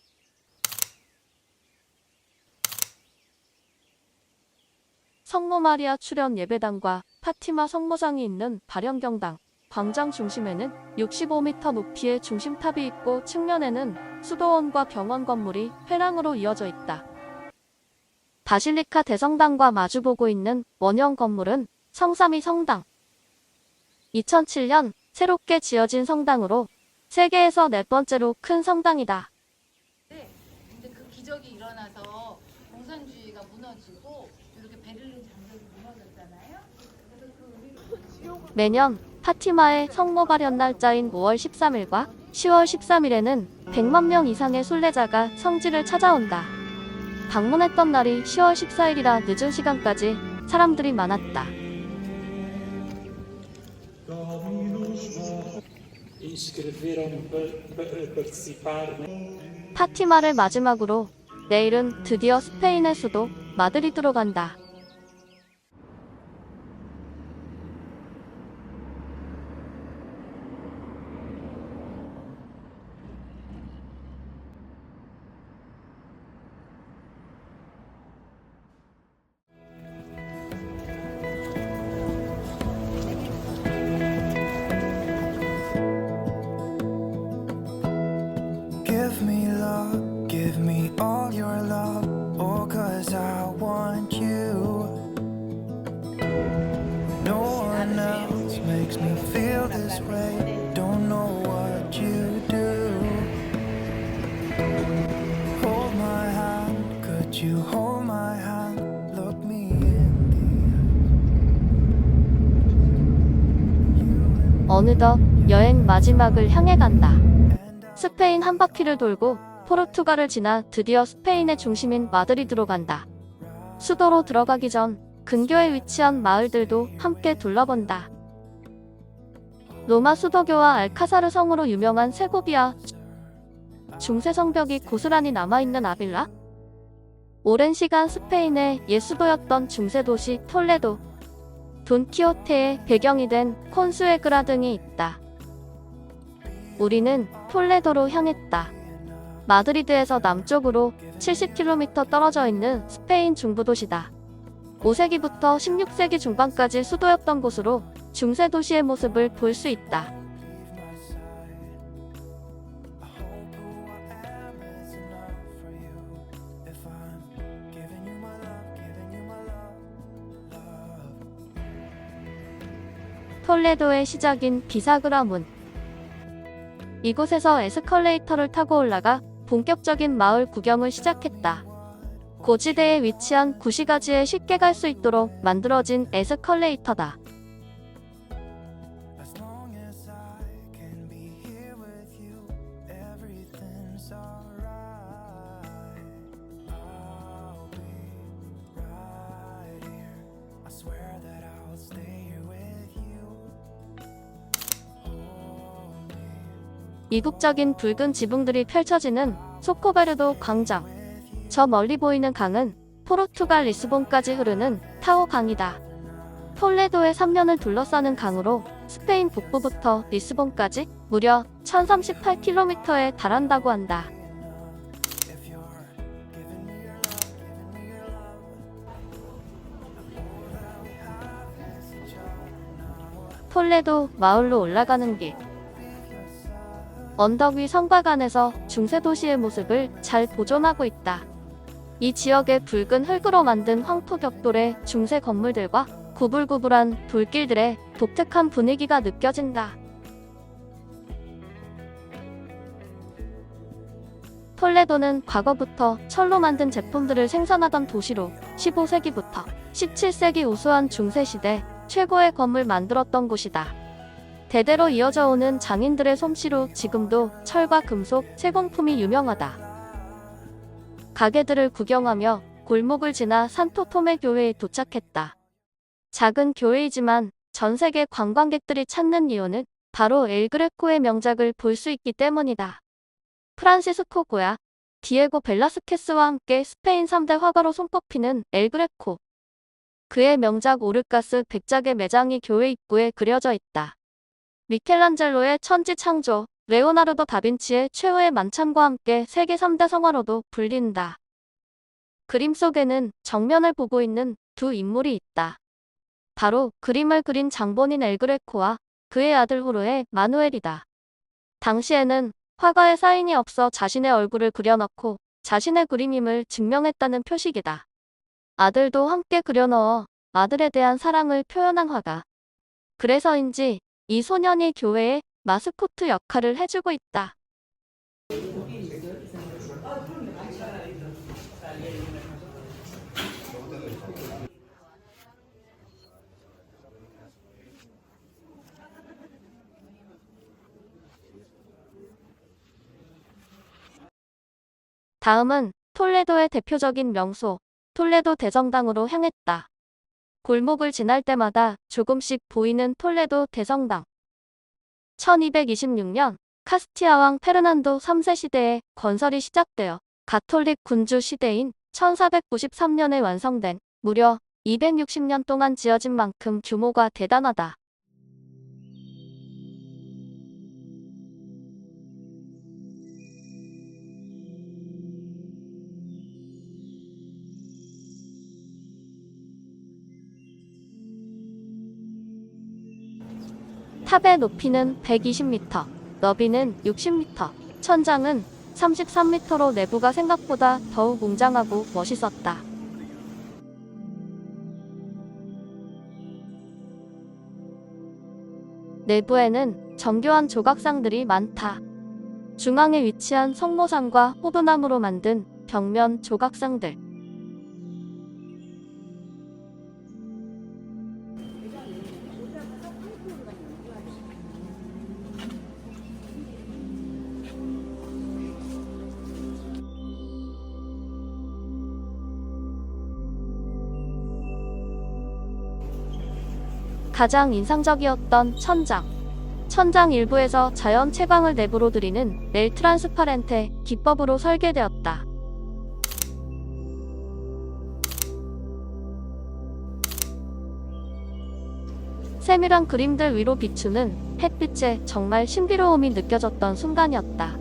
성모 마리아 출현 예배당과 파티마 성모상이 있는 발현경당 광장 중심에는 65m 높이의 중심탑이 있고 측면에는 수도원과 병원 건물이 회랑으로 이어져 있다. 바실리카 대성당과 마주보고 있는 원형 건물은 성삼위 성당. 2007년 새롭게 지어진 성당으로 세계에서 4번째로 큰 성당이다. 근데 그 기적이 일어나서 공산주의가 무너지고 이렇게 베를린 장벽이 무너졌잖아요. 그래서 그 의미로 매년 파티마의 성모 발현 날짜인 5월 13일과 10월 13일에는 100만 명 이상의 순례자가 성지를 찾아온다. 방문했던 날이 10월 14일이라 늦은 시간까지 사람들이 많았다. 파티마를 마지막으로 내일은 드디어 스페인의 수도 마드리드로 간다. Give me love, give me all your love, oh, 'cause I want you. No one else makes me feel this way, don't know what you do. Hold my hand, could you hold my hand, look me in the eye. 어느덧 여행 마지막을 향해 간다. 스페인 한 바퀴를 돌고 포르투갈을 지나 드디어 스페인의 중심인 마드리드로 간다. 수도로 들어가기 전 근교에 위치한 마을들도 함께 둘러본다. 로마 수도교와 알카사르 성으로 유명한 세고비아, 중세 성벽이 고스란히 남아있는 아빌라, 오랜 시간 스페인의 옛 수도였던 중세 도시 톨레도, 돈키호테의 배경이 된 콘수에그라 등이 있다. 우리는 톨레도로 향했다. 마드리드에서 남쪽으로 70km 떨어져 있는 스페인 중부도시다. 5세기부터 16세기 중반까지 수도였던 곳으로 중세 도시의 모습을 볼 수 있다. 톨레도의 시작인 비사그라 문. 이곳에서 에스컬레이터를 타고 올라가 본격적인 마을 구경을 시작했다. 고지대에 위치한 구시가지에 쉽게 갈 수 있도록 만들어진 에스컬레이터다. As long as I can be here with you, everything's alright. I'll be right here. I swear that I'll stay here with you. Hold me. 이국적인 붉은 지붕들이 펼쳐지는 소코베르도 광장. 저 멀리 보이는 강은 포르투갈 리스본까지 흐르는 타오 강이다. 톨레도의 3면을 둘러싸는 강으로 스페인 북부부터 리스본까지 무려 1038km에 달한다고 한다. 톨레도 마을로 올라가는 길. 언덕 위 성곽안에서 중세 도시의 모습을 잘 보존하고 있다. 이 지역의 붉은 흙으로 만든 황토 벽돌의 중세 건물들과 구불구불한 돌길들의 독특한 분위기가 느껴진다. 톨레도는 과거부터 철로 만든 제품들을 생산하던 도시로 15세기부터 17세기 우수한 중세시대 최고의 검을 만들었던 곳이다. 대대로 이어져 오는 장인들의 솜씨로 지금도 철과 금속, 세공품이 유명하다. 가게들을 구경하며 골목을 지나 산토토메 교회에 도착했다. 작은 교회이지만 전 세계 관광객들이 찾는 이유는 바로 엘 그레코의 명작을 볼 수 있기 때문이다. 프란시스코 고야, 디에고 벨라스케스와 함께 스페인 3대 화가로 손꼽히는 엘 그레코. 그의 명작 오르가스 백작의 매장이 교회 입구에 그려져 있다. 미켈란젤로의 천지 창조, 레오나르도 다빈치의 최후의 만찬과 함께 세계 3대 성화로도 불린다. 그림 속에는 정면을 보고 있는 두 인물이 있다. 바로 그림을 그린 장본인 엘 그레코와 그의 아들 호르헤 마누엘이다. 당시에는 화가의 사인이 없어 자신의 얼굴을 그려넣고 자신의 그림임을 증명했다는 표식이다. 아들도 함께 그려넣어 아들에 대한 사랑을 표현한 화가. 그래서인지 이 소년이 교회의 마스코트 역할을 해주고 있다. 다음은 톨레도의 대표적인 명소, 톨레도 대성당으로 향했다. 골목을 지날 때마다 조금씩 보이는 톨레도 대성당. 1226년 카스티아 왕 페르난도 3세 시대에 건설이 시작되어 가톨릭 군주 시대인 1493년에 완성된, 무려 260년 동안 지어진 만큼 규모가 대단하다. 탑의 높이는 120m, 너비는 60m, 천장은 33m로 내부가 생각보다 더욱 웅장하고 멋있었다. 내부에는 정교한 조각상들이 많다. 중앙에 위치한 성모상과 호두나무로 만든 벽면 조각상들. 가장 인상적이었던 천장. 천장 일부에서 자연 채광을 내부로 들이는 렐 트란스파렌테 기법으로 설계되었다. 세밀한 그림들 위로 비추는 햇빛에 정말 신비로움이 느껴졌던 순간이었다.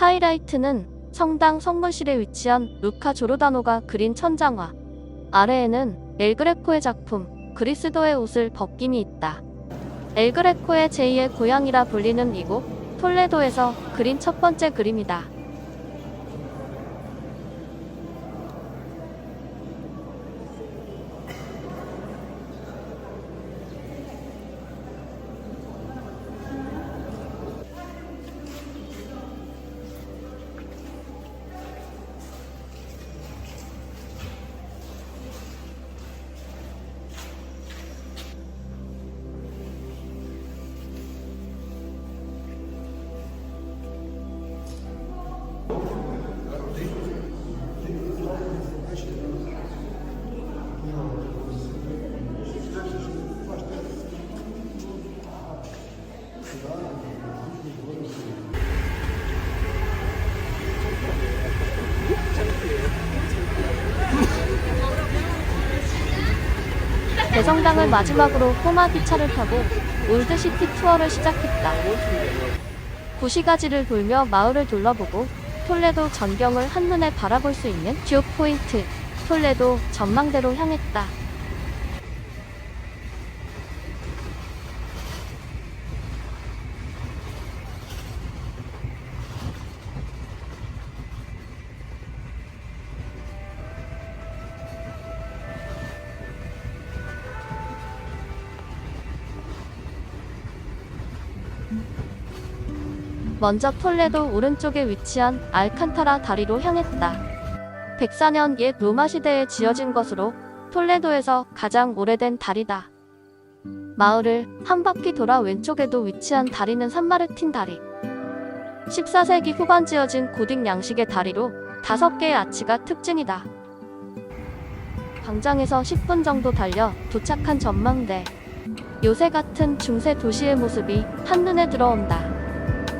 하이라이트는 성당 성문실에 위치한 루카 조르다노가 그린 천장화. 아래에는 엘 그레코의 작품 그리스도의 옷을 벗김이 있다. 엘 그레코의 제2의 고향이라 불리는 이곳 톨레도에서 그린 첫 번째 그림이다. 대성당을 마지막으로 꼬마 기차를 타고 올드시티 투어를 시작했다. 구시가지를 돌며 마을을 둘러보고 톨레도 전경을 한눈에 바라볼 수 있는 뷰 포인트 톨레도 전망대로 향했다. 먼저 톨레도 오른쪽에 위치한 알칸타라 다리로 향했다. 104년 옛 로마 시대에 지어진 것으로 톨레도에서 가장 오래된 다리다. 마을을 한 바퀴 돌아 왼쪽에도 위치한 다리는 산마르틴 다리. 14세기 후반 지어진 고딕 양식의 다리로 5개의 아치가 특징이다. 광장에서 10분 정도 달려 도착한 전망대. 요새 같은 중세 도시의 모습이 한눈에 들어온다.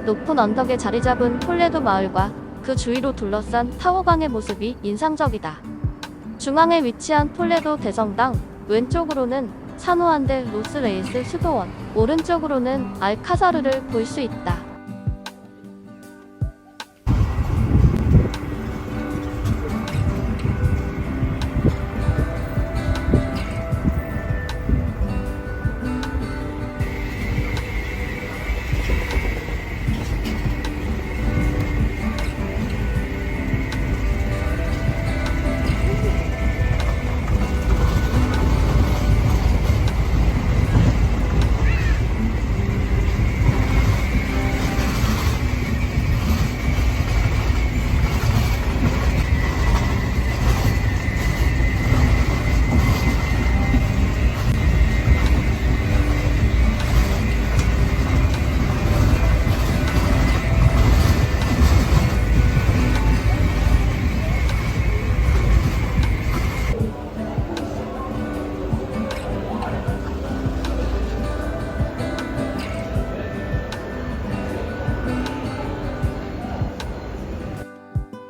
높은 언덕에 자리 잡은 톨레도 마을과 그 주위로 둘러싼 타워강의 모습이 인상적이다. 중앙에 위치한 톨레도 대성당, 왼쪽으로는 산호안데 로스레이스 수도원, 오른쪽으로는 알카사르를 볼 수 있다.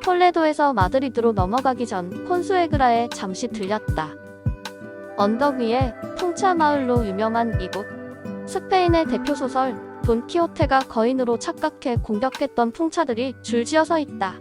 톨레도에서 마드리드로 넘어가기 전 폰수에그라에 잠시 들렸다. 언덕 위에 풍차 마을로 유명한 이곳. 스페인의 대표 소설 돈키호테가 거인으로 착각해 공격했던 풍차들이 줄지어 서 있다.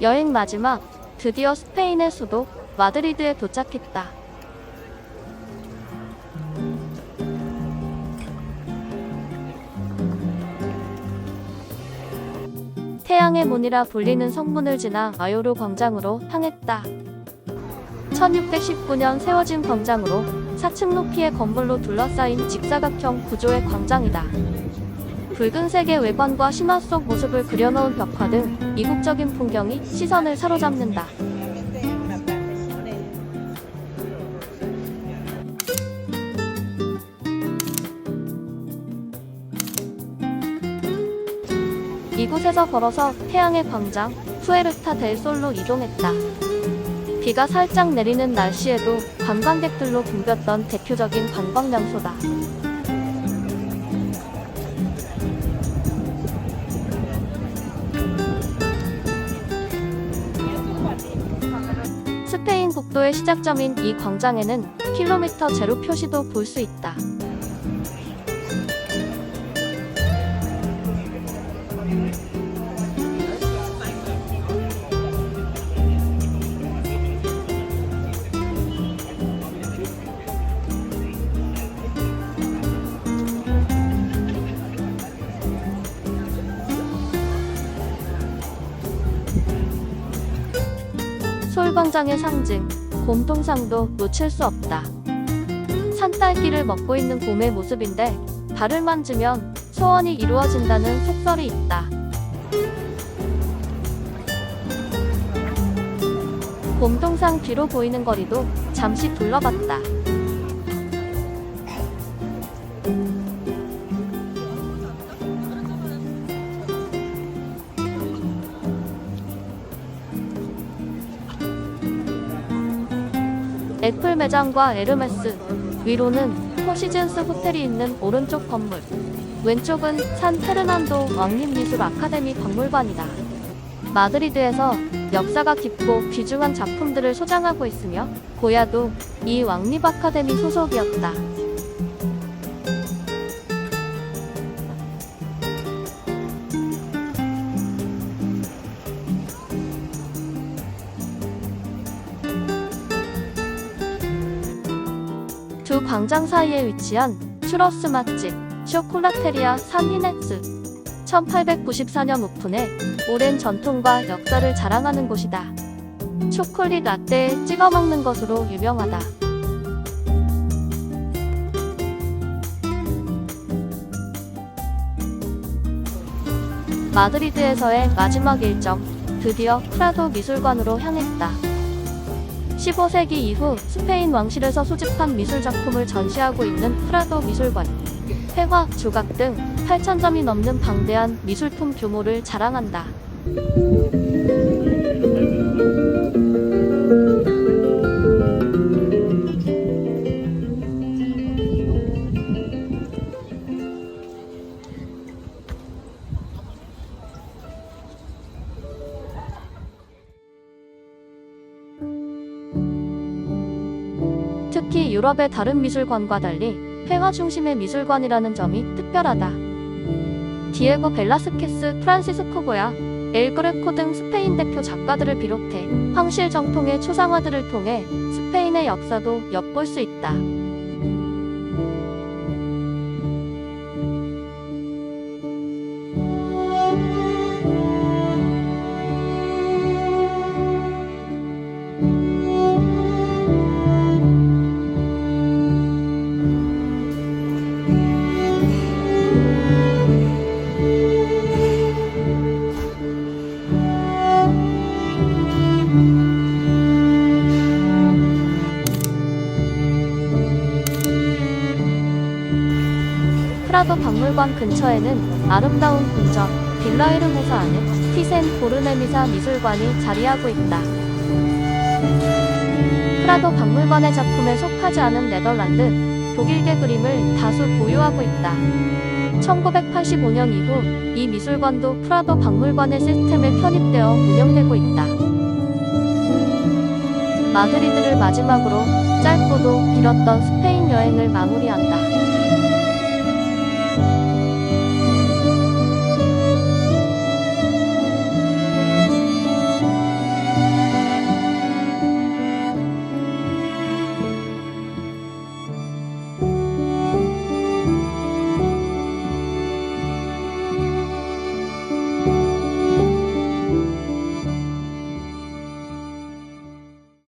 여행 마지막, 드디어 스페인의 수도 마드리드에 도착했다. 태양의 문이라 불리는 성문을 지나 마요르 광장으로 향했다. 1619년 세워진 광장으로 4층 높이의 건물로 둘러싸인 직사각형 구조의 광장이다. 붉은색의 외관과 심화 속 모습을 그려놓은 벽화 등 이국적인 풍경이 시선을 사로잡는다. 이곳에서 걸어서 태양의 광장, 푸에르타 델 솔로 이동했다. 비가 살짝 내리는 날씨에도 관광객들로 붐볐던 대표적인 관광 명소다. 스페인 국도의 시작점인 이 광장에는 킬로미터 제로 표시도 볼 수 있다. 솔광장의 상징, 곰통상도 놓칠 수 없다. 산딸기를 먹고 있는 곰의 모습인데 발을 만지면 소원이 이루어진다는 속설이 있다. 곰통상 뒤로 보이는 거리도 잠시 둘러봤다. 애플 매장과 에르메스, 위로는 포시즌스 호텔이 있는 오른쪽 건물, 왼쪽은 산 페르난도 왕립미술 아카데미 박물관이다. 마드리드에서 역사가 깊고 귀중한 작품들을 소장하고 있으며 고야도 이 왕립 아카데미 소속이었다. 두 광장 사이에 위치한 추러스 맛집 쇼콜라테리아 산 히네츠. 1894년 오픈해 오랜 전통과 역사를 자랑하는 곳이다. 초콜릿 라떼에 찍어 먹는 것으로 유명하다. 마드리드에서의 마지막 일정, 드디어 프라도 미술관으로 향했다. 15세기 이후 스페인 왕실에서 수집한 미술작품을 전시하고 있는 프라도 미술관. 회화, 조각 등 8,000점이 넘는 방대한 미술품 규모를 자랑한다. 특히 유럽의 다른 미술관과 달리 회화 중심의 미술관이라는 점이 특별하다. 디에고 벨라스케스, 프란시스코 고야, 엘 그레코 등 스페인 대표 작가들을 비롯해 황실 정통의 초상화들을 통해 스페인의 역사도 엿볼 수 있다. 프라도 박물관 근처에는 아름다운 궁전, 빌라 헤르모사 안에 티센 보르네미사 미술관이 자리하고 있다. 프라도 박물관의 작품에 속하지 않은 네덜란드, 독일계 그림을 다수 보유하고 있다. 1985년 이후 이 미술관도 프라도 박물관의 시스템에 편입되어 운영되고 있다. 마드리드를 마지막으로 짧고도 길었던 스페인 여행을 마무리한다.